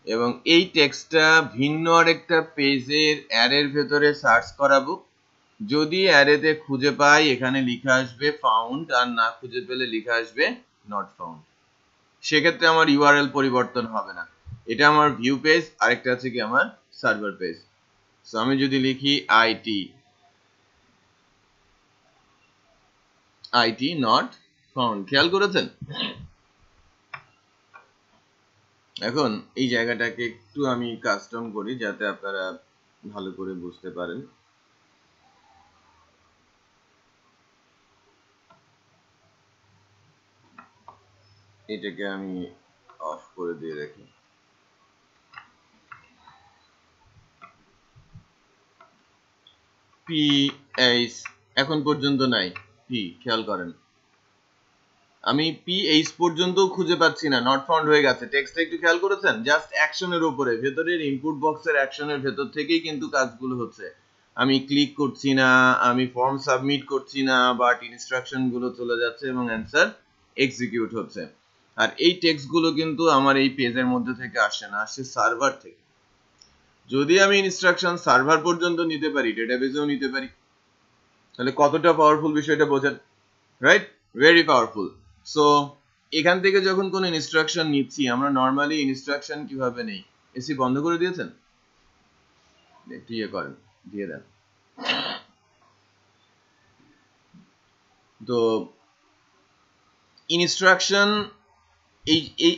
এবং এই টেক্সটটা ভিন্ন আরেকটা পেজের অ্যারের ভেতরে সার্চ করাবো। যদি অ্যারেতে খুঁজে পাই এখানে লিখে আসবে ফাউন্ড, আর না খুঁজে পেলে লিখে আসবে নট ফাউন্ড। সেক্ষেত্রে আমার ইউআরএল পরিবর্তন হবে না। এটা আমার ভিউ পেজ, আরেকটা আছে কি আমার সার্ভার পেজ। সো আমি যদি লিখি আইটি নট ফাউন্ড, খেয়াল করেছেন? এখন এই জায়গাটাকে একটু আমি কাস্টম করি যাতে আপনারা ভালো করে বুঝতে পারেন। এটাকে আমি অফ করে দিয়ে রাখি। পিএইচ এখন পর্যন্ত নাই, পি খেয়াল করেন আমি পিএইচ পর্যন্ত খুঁজে পাচ্ছি না, নট ফাউন্ড হয়ে গেছে। টেক্সটটা একটু খেয়াল করেছেন? জাস্ট অ্যাকশনের উপরে, ভেতরের ইনপুট বক্সের অ্যাকশনের ভেতর থেকেই কিন্তু কাজগুলো হচ্ছে। আমি ক্লিক করছি না, আমি ফর্ম সাবমিট করছি না, বাট ইনস্ট্রাকশন গুলো চলে যাচ্ছে এবং অ্যান্সার এক্সিকিউট হচ্ছে। আর এই টেক্সটগুলো কিন্তু আমার এই পেজের মধ্যে থেকে আসে না, আসছে সার্ভার থেকে। যদি আমি ইনস্ট্রাকশন সার্ভার পর্যন্ত নিতে পারি, ডেটাবেজেও নিতে পারি, তাহলে কতটা পাওয়ারফুল বিষয়টা বোঝেন, রাইট? Very powerful. সো এখান থেকে যখন কোনো ইনস্ট্রাকশন নিচ্ছি, আমরা নর্মালি ইনস্ট্রাকশন কিভাবে নেই? এসি বন্ধ করে দিয়েছেন? একটু ইয়ে করেন, দিয়ে দেন। তো ইনস্ট্রাকশন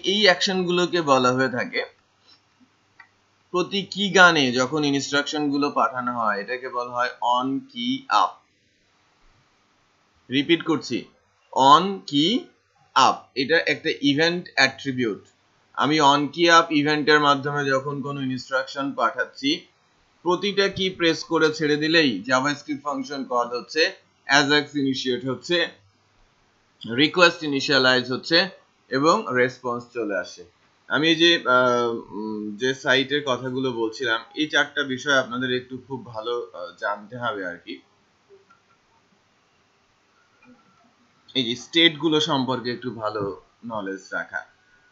এই অ্যাকশনগুলোকে বলা হয়ে থাকে প্রতি কি গানে যখন ইনস্ট্রাকশন গুলো পাঠানো হয় এটাকে বলা হয় অন কি আপ। রিপিট করছি, অন কি আপ এটা একটা ইভেন্ট অ্যাট্রিবিউট। আমি অন কি আপ ইভেন্টের মাধ্যমে যখন কোনো ইনস্ট্রাকশন পাঠাচ্ছি, প্রতিটা কি প্রেস করে ছেড়ে দিলেই জাভাস্ক্রিপ্ট ফাংশন কল হচ্ছে, অ্যাজাক্স ইনিশিয়েট হচ্ছে, রিকোয়েস্ট ইনিশিয়ালাইজ হচ্ছে এবং রেসপন্স চলে আসে। আমি যে সাইটের কথাগুলো বলছিলাম, এই চারটা বিষয় আপনাদের একটু খুব ভালো জানতে হবে আর কি। এই যে স্টেট গুলো সম্পর্কে একটু ভালো নলেজ রাখা।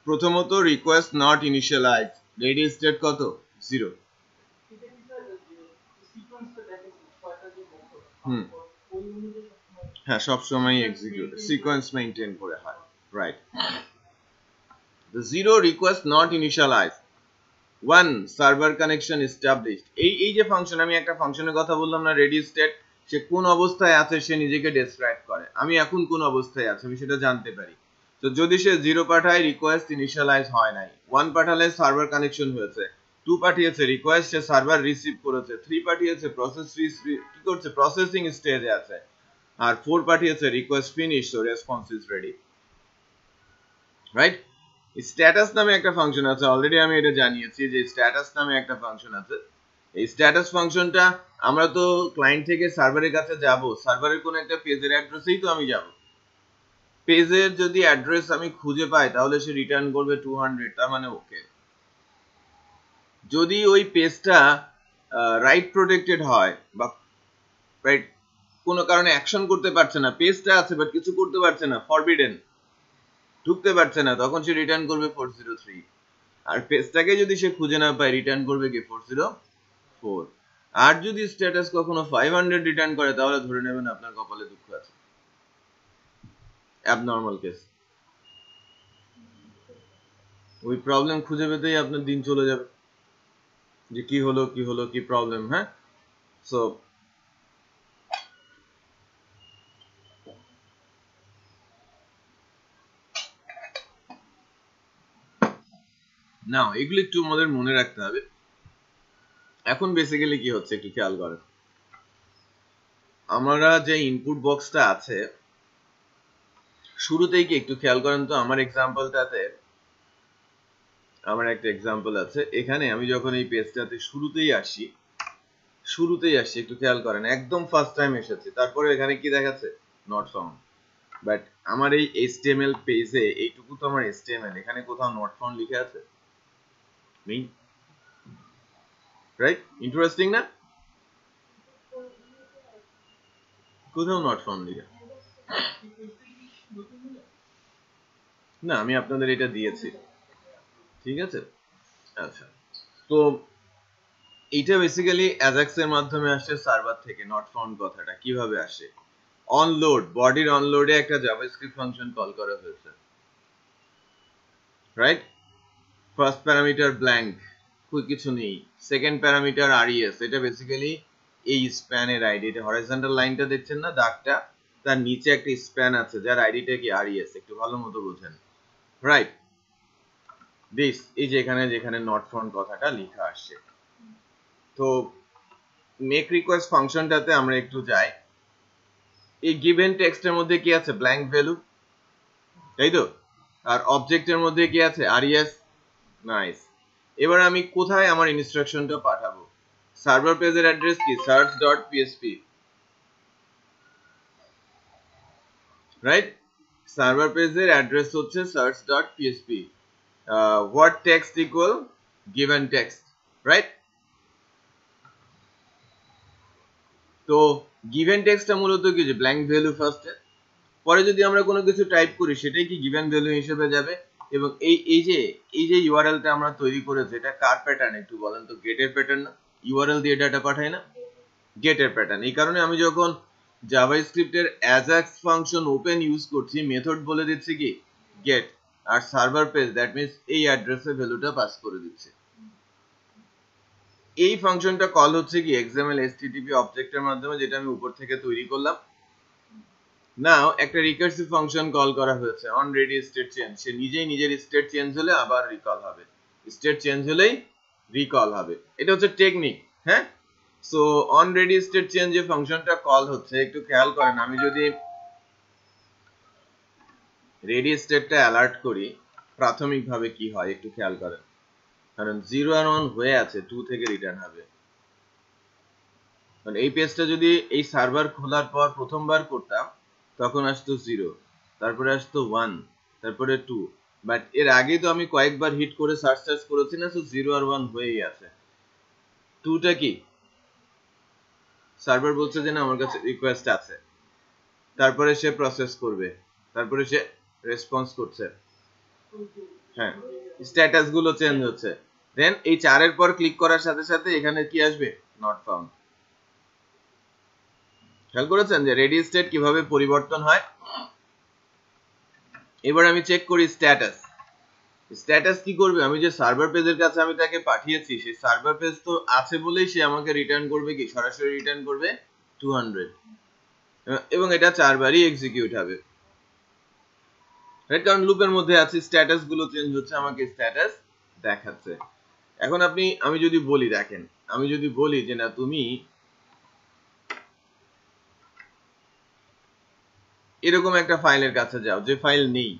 প্রথমত request not initialize, ready state কত? 0। হ্যাঁ, সবসময় এক্সিকিউট সিকোয়েন্স মেইনটেইন করে হয়, right? The 0 request not initialized, 1 server connection established। এই যে ফাংশন, আমি একটা ফাংশনের কথা বললাম না, রেডি স্টেট, সে কোন অবস্থায় আছে সে নিজেকে ডেসক্রাইব করে। আমি এখন কোন অবস্থায় আছি আমি সেটা জানতে পারি। তো যদি সে 0 পাঠায়, রিকোয়েস্ট ইনিশিয়ালাইজ হয় নাই। 1 পাঠালে সার্ভার কানেকশন হয়েছে, 2 পাঠিয়েছে রিকোয়েস্ট সে সার্ভার রিসিভ করেছে, 3 পাঠিয়েছে প্রসেস কি করছে, প্রসেসিং স্টেজে আছে, আর 4 পাঠিয়েছে request finish, so response is ready, right? Status নামে একটা ফাংশন আছে, অলরেডি আমি এটা জানিয়েছি যে স্ট্যাটাস নামে একটা ফাংশন আছে। এই স্ট্যাটাস ফাংশনটা আমরা তো ক্লায়েন্ট থেকে সার্ভারের কাছে যাব, সার্ভারের কোন একটা পেজের অ্যাড্রেসেই তো আমি যাব। পেজের যদি অ্যাড্রেস আমি খুঁজে পাই তাহলে সে রিটার্ন করবে 200, তার মানে ওকে। যদি ওই পেজটা রাইট প্রোটেক্টেড হয় বা রাইট কোনো কারণে অ্যাকশন করতে পারছে না, পেজটা আছে বাট কিছু করতে পারছে না, ফরবিডেন, ঢুকতে পারছে না, তখন সে রিটার্ন করবে 403। আর পেজটাকে যদি সে খুঁজে না পায় রিটার্ন করবে কি 404। আর যদি স্ট্যাটাস কখনো 500 রিটার্ন করে তাহলে ধরে নেবেন আপনার কপালে দুঃখ আছে, অ্যাবনর্মাল কেস। ওই প্রবলেম খুঁজে পেতেই আপনার দিন চলে যাবে। যে কি হলো কি প্রবলেম। হ্যাঁ, সো নাও এগুলো একটু আমাদের মনে রাখতে হবে। এখন বেসিক্যালি কি হচ্ছে একটু খেয়াল করেন, আমরা যে ইনপুট বক্সটা আছে শুরুতেই কি একটু খেয়াল করেন তো, আমার এক্সাম্পলটাতে আমার একটা এক্সাম্পল আছে এখানে, আমি যখন এই পেজটাতে শুরুতেই আসি একটু খেয়াল করেন, একদম ফার্স্ট টাইম এসেছে, তারপরে এখানে কি দেখাচ্ছে নট ফাউন্ড। বাট আমার এই HTML পেজে এইটুকু তো আমার HTML, এখানে কোথাও নট ফাউন্ড লিখে আছে নেই, রাইট? ইন্টারেস্টিং না? কোথাও নট ফাউন্ড লিখে না, আমি আপনাদের এটা দিয়েছি, ঠিক আছে? আচ্ছা, তো এটা বেসিক্যালি অ্যাজাক্স এর মাধ্যমে আসে সার্ভার থেকে। নট ফাউন্ড কথাটা কিভাবে আসে, অনলোড, বডির অনলোডে একটা জাভাস্ক্রিপ্ট ফাংশন কল করা হয়েছে, রাইট? ফার্স্ট প্যারামিটার ব্ল্যাঙ্ক, কিছু নেই। সেকেন্ড প্যারামিটার res, এটা বেসিক্যালি এই স্প্যানের আইডি, এটা হরাইজন্টাল লাইনটা দেখছেন না, দাগটা, তার নিচে একটা স্প্যান আছে যার আইডিটা কি res, একটু ভালো মতো বোঝেন, রাইট? দিস এই যে এখানে যেখানে নট ফাউন্ড কথাটা লেখা আসছে। তো মেক রিকোয়েস্ট ফাংশনটাতে আমরা একটু যাই, এই গিভেন টেক্সটের মধ্যে কি আছে ব্ল্যাঙ্ক ভ্যালু, তাই তো? আর অবজেক্টের মধ্যে কি আছে res, নাইস। এবার আমি কোথায় আমার ইনস্ট্রাকশনটা পাঠাবো, সার্ভার পেজের অ্যাড্রেস কি search.php, রাইট? সার্ভার পেজের অ্যাড্রেস হচ্ছে search.php, what text equal given text, right? তো গিভেন টেক্সটটা মূলত কি, যে ব্ল্যাঙ্ক ভ্যালু ফার্স্টে, পরে যদি আমরা কোনো কিছু টাইপ করি সেটাই কি গিভেন ভ্যালু হিসেবে যাবে। এবং এই যে ইউআরএলটা আমরা তৈরি করেছি, এটা কার প্যাটার্ন একটু বলেন তো? গেটের প্যাটার্ন না? ইউআরএল দিয়ে ডাটা পাঠাই না, গেটের প্যাটার্ন। এই কারণে আমি যখন জাভাস্ক্রিপ্টের অ্যাজাক্স ফাংশন ওপেন ইউজ করছি, মেথড বলে দিচ্ছি কি গেট, আর সার্ভার পেজ দ্যাট মিন্স এই অ্যাড্রেসে ভ্যালুটা পাস করে দিচ্ছে। এই ফাংশনটা কল হচ্ছে কি XML HTTP অবজেক্টের মাধ্যমে, যেটা আমি উপর থেকে তৈরি করলাম। নাও একটা রিকার্সিভ ফাংশন কল করা হয়েছে অন রেডি স্টেট চেঞ্জ, সে নিজেই নিজের স্টেট চেঞ্জ হলে আবার রিকল হবে, স্টেট চেঞ্জ হলেই রিকল হবে, এটা হচ্ছে টেকনিক। হ্যাঁ, so on ready state change যে ফাংশনটা কল হচ্ছে, একটু খেয়াল করেন, আমি যদি রেডি স্টেটটা অ্যালার্ট করি প্রাথমিকভাবে কি হয় একটু খেয়াল করেন, কারণ 0 আর 1 হয়ে আছে, 2 থেকে রিটার্ন হবে। কারণ এই পেজটা যদি এই সার্ভার খোলার পর প্রথমবার করতাম তখন আসতো 0, তারপরে আসতো 1, তারপরে 2, বাট এর আগে তো আমি কয়েকবার হিট করে সার্চ করেছি না, সো 0 আর 1 হয়েই আছে। 2টা কি সার্ভার বলছে যে না আমার কাছে রিকোয়েস্ট আছে, তারপরে সে প্রসেস করবে, তারপরে সে রেসপন্স করছে, হ্যাঁ, স্ট্যাটাস গুলো চেঞ্জ হচ্ছে, দেন এই 4 এর পর ক্লিক করার সাথে সাথে এখানে কি আসবে নট ফাউন্ড। খেয়াল করেছেন যে রেডি স্টেট কিভাবে পরিবর্তন হয়? এবার আমি চেক করি স্ট্যাটাস। স্ট্যাটাস কি করবে, আমি যে সার্ভার পেজের কাছে আমি তাকে পাঠিয়েছি, সেই সার্ভার পেজ তো আছে বলেই সে আমাকে রিটার্ন করবে কি, সরাসরি রিটার্ন করবে 200, এবং এটা 4 বারই এক্সিকিউট হবে, রাইট? কারণ লুপের মধ্যে আছে, স্ট্যাটাস গুলো চেঞ্জ হচ্ছে, আমাকে স্ট্যাটাস দেখাচ্ছে। এখন আমি যদি বলি, দেখেন, আমি যদি বলি যে না তুমি এরকম একটা ফাইলের কাছে যাও যে ফাইল নেই,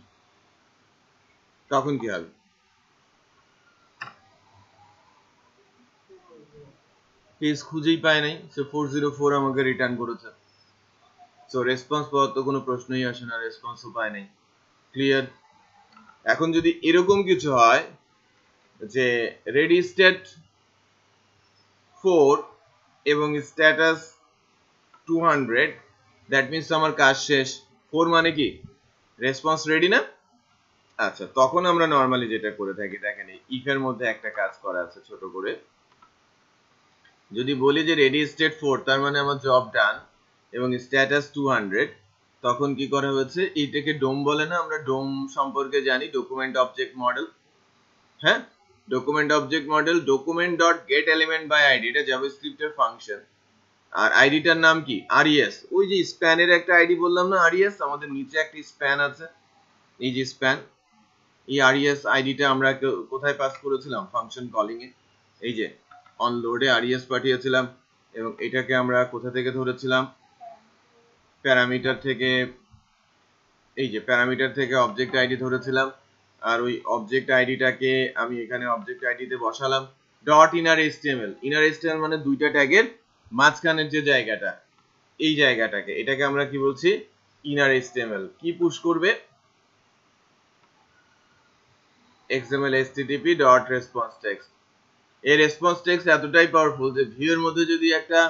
তখন কি হবে? পেজ খুঁজেই পায় নাই, সে 404 আমাকে রিটার্ন করেছে, সো রেসপন্স পাওয়ার তো কোনো প্রশ্নই আসে না, রেসপন্সও পায় নাই, ক্লিয়ার? এখন যদি এরকম কিছু হয় যে রেডি স্টেট 4 এবং স্ট্যাটাস 200, দ্যাট মিন্স আমার কাজ শেষ। 4 মানে কি রেসপন্স রেডি না? আচ্ছা, তখন আমরা নরমালি যেটা করে থাকি, দেখেন এই ইফ এর মধ্যে একটা কাজ করা আছে ছোট করে, যদি বলি যে রেডি স্টেট 4 তার মানে আমার জব ডান এবং স্ট্যাটাস 200, তখন কি করা হয়েছে, এইটাকে ডোম বলে না, আমরা ডোম সম্পর্কে জানি, ডকুমেন্ট অবজেক্ট মডেল। হ্যাঁ, document object model document dot get element by ID, এটা জাভাস্ক্রিপ্টের ফাংশন। আর আইডিটার নাম কি আরইএস, ওই যে স্প্যানের একটা আইডি বললাম না আরইএস, আমাদের নিচে একটা স্প্যান আছে, এই যে স্প্যান, এই আরইএস আইডিটা আমরা কোথায় পাস করেছিলাম ফাংশন কলিং এ, এই যে অন লোডে আরইএস পাঠিয়েছিলাম, এবং এটাকে আমরা কোথা থেকে ধরেছিলাম প্যারামিটার থেকে, এই যে প্যারামিটার থেকে অবজেক্ট আইডি ধরেছিলাম, আর ওই অবজেক্ট আইডিটাকে আমি এখানে অবজেক্ট আইডিতে বসালাম dot inner HTML, inner HTML মানে দুইটা ট্যাগের মাঝখানের যে জায়গাটা, এই জায়গাটাকে, এটাকে আমরা কি বলছি ইনার এসটিএমএল। কি পুশ করবে XML HTTP dot response text. এই রেসপন্স টেক্সট এতটাই পাওয়ারফুল যে ভিউ এর মধ্যে যদি একটা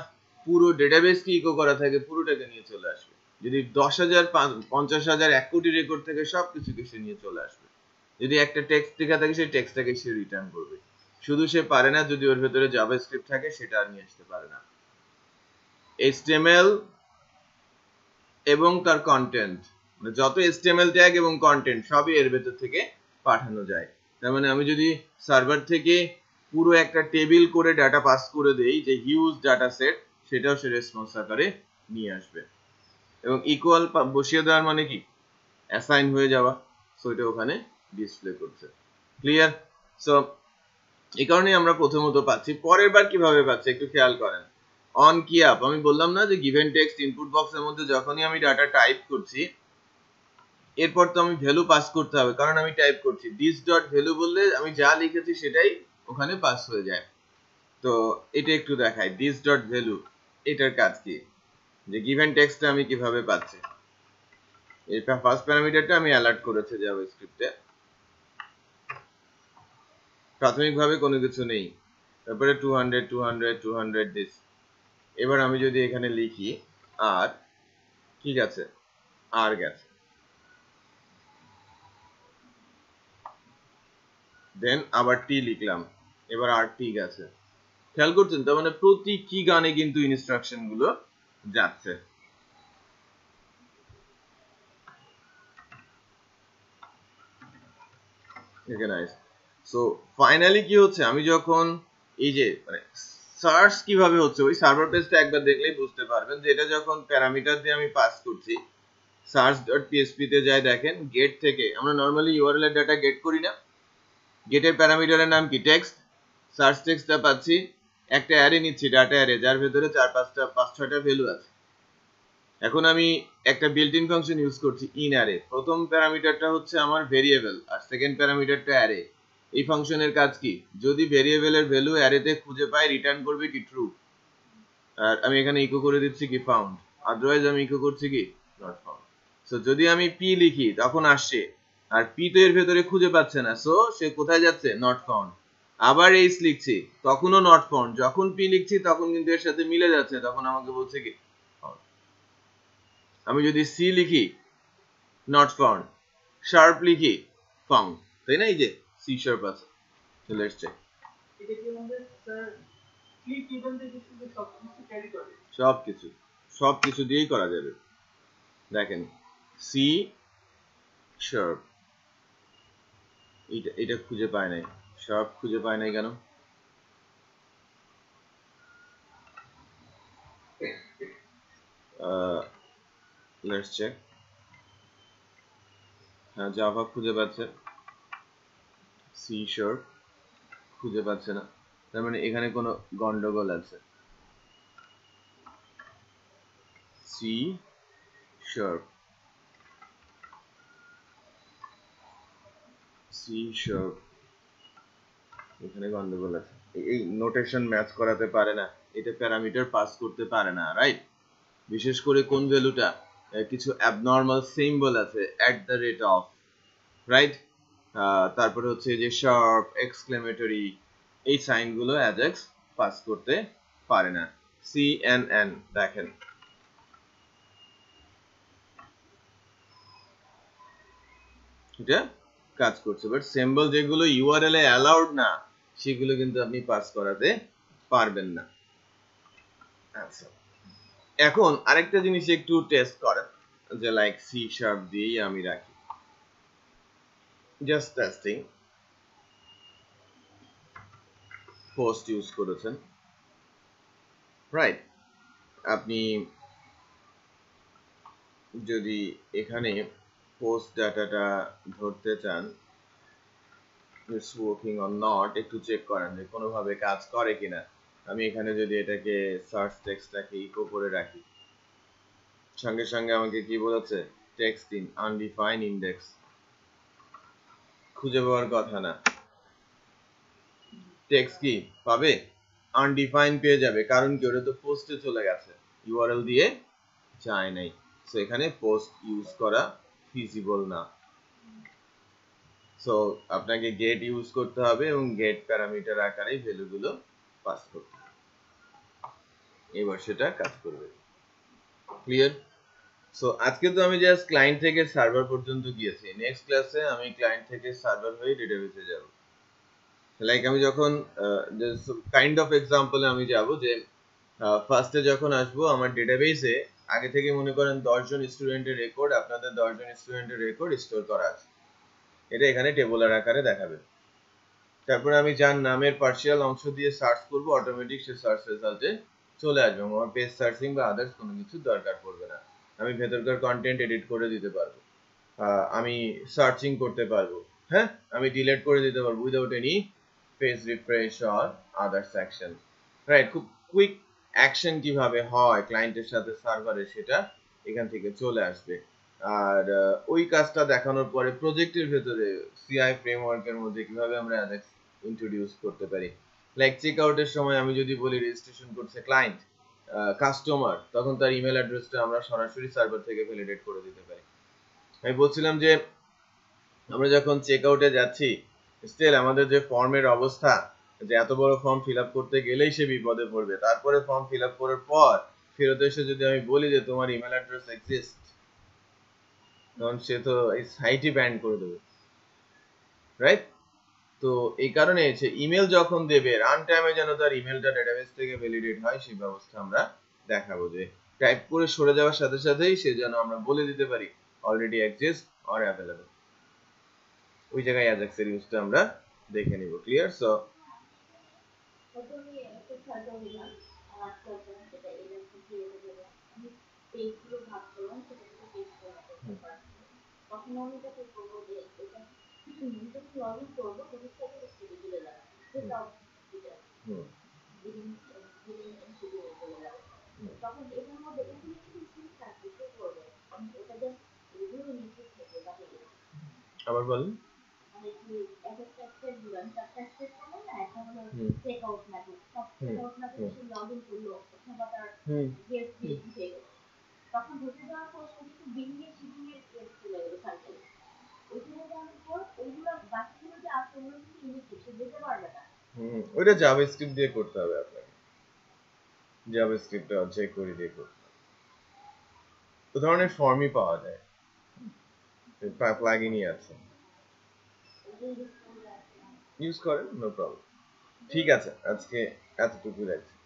পুরো ডেটাবেস কি ইকো করা থাকে পুরোটাকে নিয়ে চলে আসবে, যদি 10,000 50,000 1 কোটি রেকর্ড থেকে সবকিছুকে সে নিয়ে চলে আসবে, যদি একটা টেক্সট লেখা থাকে সেই টেক্সটটাকে সে রিটার্ন করবে। শুধু সে পারে না, যদি ওর ভেতরে জাভাস্ক্রিপ্ট থাকে সেটা আর নিয়ে আসতে পারে না। HTML এবং তার কন্টেন্ট, মানে যত HTML ট্যাগ এবং কন্টেন্ট সবই এর ভেতর থেকে পাঠানো যায়। তার মানে আমি যদি সার্ভার থেকে পুরো একটা টেবিল করে ডাটা পাস করে দেই, যে হিউজ ডাটা সেট, সেটাও সে রেসপন্স আকারে নিয়ে আসবে। এবং ইকুয়াল বসিয়ে দেওয়ার মানে কি অ্যাসাইন হয়ে যাওয়া, সো এটা ওখানে ডিসপ্লে করছে। ক্লিয়ার? সো এই কারণেই আমরা প্রথমত পাচ্ছি। পরের বার কিভাবে পাচ্ছি একটু খেয়াল করেন। অন কি আপ, আমি বললাম না যে গিভেন টেক্সট ইনপুট বক্সের মধ্যে যখনই আমি ডাটা টাইপ করছি, এরপর তো আমি ভ্যালু পাস করতে হবে, কারণ আমি টাইপ করছি দিস ডট ভ্যালু বললে আমি যা লিখেছি সেটাই ওখানে পাস হয়ে যায়। তো এটা একটু দেখাই, দিস ডট ভ্যালু এটার কাজ কি, যে গিভেন টেক্সটটা আমি কিভাবে পাচ্ছি। এই ফার্স্ট প্যারামিটারটা আমি অ্যালার্ট করেছি জাভাস্ক্রিপ্টে, প্রাথমিকভাবে কোনো কিছু নেই, তারপরে 200 200 200 দিস। এবার আমি যদি এখানে লিখি আর কি গেছে, আর গেছে, দেন আবার টি লিখলাম, এবার আর টি গেছে। খেয়াল করছেন? তার মানে প্রতি কি গানে কিন্তু ইনস্ট্রাকশন গুলো যাচ্ছে। সো ফাইনালি কি হচ্ছে, আমি যখন এই যে মানে সার্চ কিভাবে হচ্ছে, ওই সার্ভার পেজটা একবার দেখলেই বুঝতে পারবেন যে এটা যখন প্যারামিটার দিয়ে আমি পাস করছি, search.php তে যাই, দেখেন গেট থেকে আমরা নরমালি ইউআরএল এর ডাটা গেট করি না, গেটের প্যারামিটারের নাম কি টেক্সট, সার্চ টেক্সটটা পাচ্ছি, একটা অ্যারে নিচ্ছি ডাটা অ্যারে, যার ভেতরে 4-5-6টা ভ্যালু আছে। এখন আমি একটা বিল্ট ইন ফাংশন ইউজ করছি ইন অ্যারে, প্রথম প্যারামিটারটা হচ্ছে আমার ভেরিয়েবল আর সেকেন্ড প্যারামিটারটা অ্যারে। এই ফাংশনের কাজ কি, যদি ভেরিয়েবলের ভ্যালু অ্যারেতে খুঁজে পাই রিটার্ন করবে কি ট্রু, আর আমি এখানে ইকো করে দিচ্ছি কি ফাউন্ড, আদারওয়াইজ আমি ইকো করছি কি নট ফাউন্ড। সো যদি আমি পি লিখি তখন আসছে, আর পি তো এর ভেতরে খুঁজে পাচ্ছে না, সো সে কোথায় যাচ্ছে নট ফাউন্ড। আবার এইচ লিখছি তখনও নট ফাউন্ড, যখন পি লিখছি তখন কিন্তু এর সাথে মিলে যাচ্ছে, তখন আমাকে বলছে কি ফাউন্ড। আমি যদি সি লিখি নট ফাউন্ড, শার্প লিখি ফাউন্ড, তাই না? এই যে সি শার্প আছে। So let's check. এটা কি আমাদের স্যার ক্লিক ইভেন্ট থেকে শুধু সবকিছু ক্যারি করে, সবকিছু দিয়েই করা যাবে। দেখেন সি শার্প, এটা খুঁজে পায় নাই, শার্প খুঁজে পায় নাই কেন? Let's check. হ্যাঁ, জাভা খুঁজে পাচ্ছে, সি শার্প খুঁজে পাচ্ছে না, তার মানে এখানে কোনো গন্ডগোল আছে। সি শার্প, সি শার্প, এখানে গন্ডগোল আছে, এই নোটেশন ম্যাচ করাতে পারে না, এটা প্যারামিটার পাস করতে পারে না, রাইট? বিশেষ করে কোন ভ্যালুটা, কিছু অ্যাবনর্মাল সিম্বল আছে @of, রাইট? তারপরে হচ্ছে যে শার্প, এক্সক্লেমেটরি, এই সাইনগুলো অ্যাজাক্স পাস করতে পারে না। CNN দেখেন, এটা কাজ করছে, বাট সিম্বল যেগুলো ইউআরএল এ অ্যালাউড না সেগুলো কিন্তু আপনি পাস করাতে পারবেন না। আচ্ছা, এখন আরেকটা জিনিস একটু টেস্ট করেন, যে লাইক সি শার্প দিয়েই আমি রাখি, জাস্ট টেস্টিং। পোস্ট ইউজ করেছেন, রাইট? আপনি যদি এখানে পোস্ট ডাটাটা ধরতে চান, ইটস ওয়ার্কিং অর নট, একটু চেক করেন যে কোনোভাবে কাজ করে কিনা। আমি এখানে যদি এটাকে সার্চ টেক্সটটাকে ইকো করে রাখি, সঙ্গে সঙ্গে আমাকে কি বলেছে, টেক্সট ইন আনডিফাইন্ড ইন্ডেক্স, খুঁজে পাওয়ার কথা না। টেক্সট কি পাবে? আনডিফাইন্ড পেয়ে যাবে, কারণ কি, ওটা তো পোস্টে চলে গেছে, ইউআরএল দিয়ে যায় নাই। সো এখানে পোস্ট ইউজ করা ফিজিবল না। সো আপনাকে গেট ইউজ করতে হবে এবং গেট প্যারামিটার আকারে ভ্যালুগুলো পাস করতে হবে, এবার সেটা কাজ করবে। ক্লিয়ার? সো আজকে তো আমি জাস্ট ক্লায়েন্ট থেকে সার্ভার পর্যন্ত গিয়েছি। নেক্সট ক্লাসে আমি ক্লায়েন্ট থেকে সার্ভার হয়ে ডেটাবেসে যাব। লাইক আমি যখন কাইন্ড অফ এক্সাম্পলে আমি যাব যে ফার্স্টে যখন আসবো আমার ডেটাবেসে আগে থেকে মনে করেন 10 জন স্টুডেন্টের রেকর্ড, আপনাদের 10 জন স্টুডেন্টের রেকর্ড স্টোর করা আছে, এটা এখানে টেবুলার আকারে দেখাবে। তারপরে আমি যার নামের পার্সিয়াল অংশ দিয়ে সার্চ করব, অটোমেটিক সে সার্চ রেজাল্টে চলে আসবে, আমার পেজ সার্চিং বা আদার্স কোনো কিছু দরকার পড়বে না। আমি ভেতরকার কন্টেন্ট এডিট করে দিতে পারবো, আমি সার্চিং করতে পারবো, হ্যাঁ, আমি ডিলিট করে দিতে পারবো without any page refresh or others action, right? খুব কুইক অ্যাকশন কিভাবে হয় ক্লায়েন্টের সাথে সার্ভারে, সেটা এখান থেকে চলে আসবে। আর ওই কাজটা দেখানোর পরে প্রজেক্টের ভেতরে সিআই ফ্রেমওয়ার্কের মধ্যে কিভাবে আমরা অ্যাজাক্স ইন্ট্রোডিউস করতে পারি। লাইক চেক আউটের সময় আমি যদি বলি রেজিস্ট্রেশন করছে ক্লায়েন্ট, কাস্টমার, তখন তার ইমেল অ্যাড্রেসটা আমরা সরাসরি সার্ভার থেকে ভ্যালিডেট করে দিতে পারি। আমি বলছিলাম যে আমরা যখন চেক আউটে যাচ্ছি, স্টিল আমাদের যে ফর্মের অবস্থা, যে এত বড় ফর্ম ফিল আপ করতে গেলেই সে বিপদে পড়বে, তারপরে ফর্ম ফিল আপ করার পর ফেরত এসে যদি আমি বলি যে তোমার ইমেল অ্যাড্রেস এক্সিস্ট, তখন সে তো এই সাইটই ব্যান করে দেবে, রাইট? তো এই কারণে ইমেল যখন দেবে রান টাইমে যেন তার ইমেলটা ডেটাবেস থেকে ভ্যালিডেট হয়, সেই ব্যবস্থা আমরা দেখাবো। যে টাইপ করে সরে যাওয়ার সাথে সাথেই সে যেন আমরা বলে দিতে পারি অলরেডি এক্সিস্ট অর অ্যাভেলেবল। ওই জায়গায় অ্যাজাক্সের ইউজটা আমরা দেখে নিব। ক্লিয়ার? সো তখন আমি যেটা করবো যে এটা যখন লগ ইন করবো রেজিস্টারে চলে যাবে, সেটাও তখন এটার মধ্যে এগুলো কিছু সিস্টেম থাকবে, সে করবে ওটা জাস্ট রিভিউ নিতে থেকে বাহিরে। আবার বলেন। মানে কি একটা স্টেপ দিলাম, চারটা স্টেপ করলাম না, একটা হলো চেক আউট মেথড, সব চেক আউট মেথড সে লগ ইন করলো অথবা তার গেস্ট দিয়ে ঢুকে গেল, তখন ঢুকে যাওয়ার পর সে কিন্তু বিলিং এর শিডিউল এর চলে গেল সার্কেলে। ওইখানে যাওয়ার পর ওইগুলো বাকিগুলো যে আছে ওগুলো কিন্তু ইউনিক, সে যেতে পারবে না। ওইটা জাভাস্ক্রিপ্ট দিয়ে করতে হবে আপনাকে, জাভাস্ক্রিপ্টে jQuery দিয়ে করতে হবে। তো ধরনের ফর্মই পাওয়া যায়, প্লাগইনই আছে, ইউজ করেন, নো প্রবলেম। ঠিক আছে, আজকে এতটুকু রাখছি।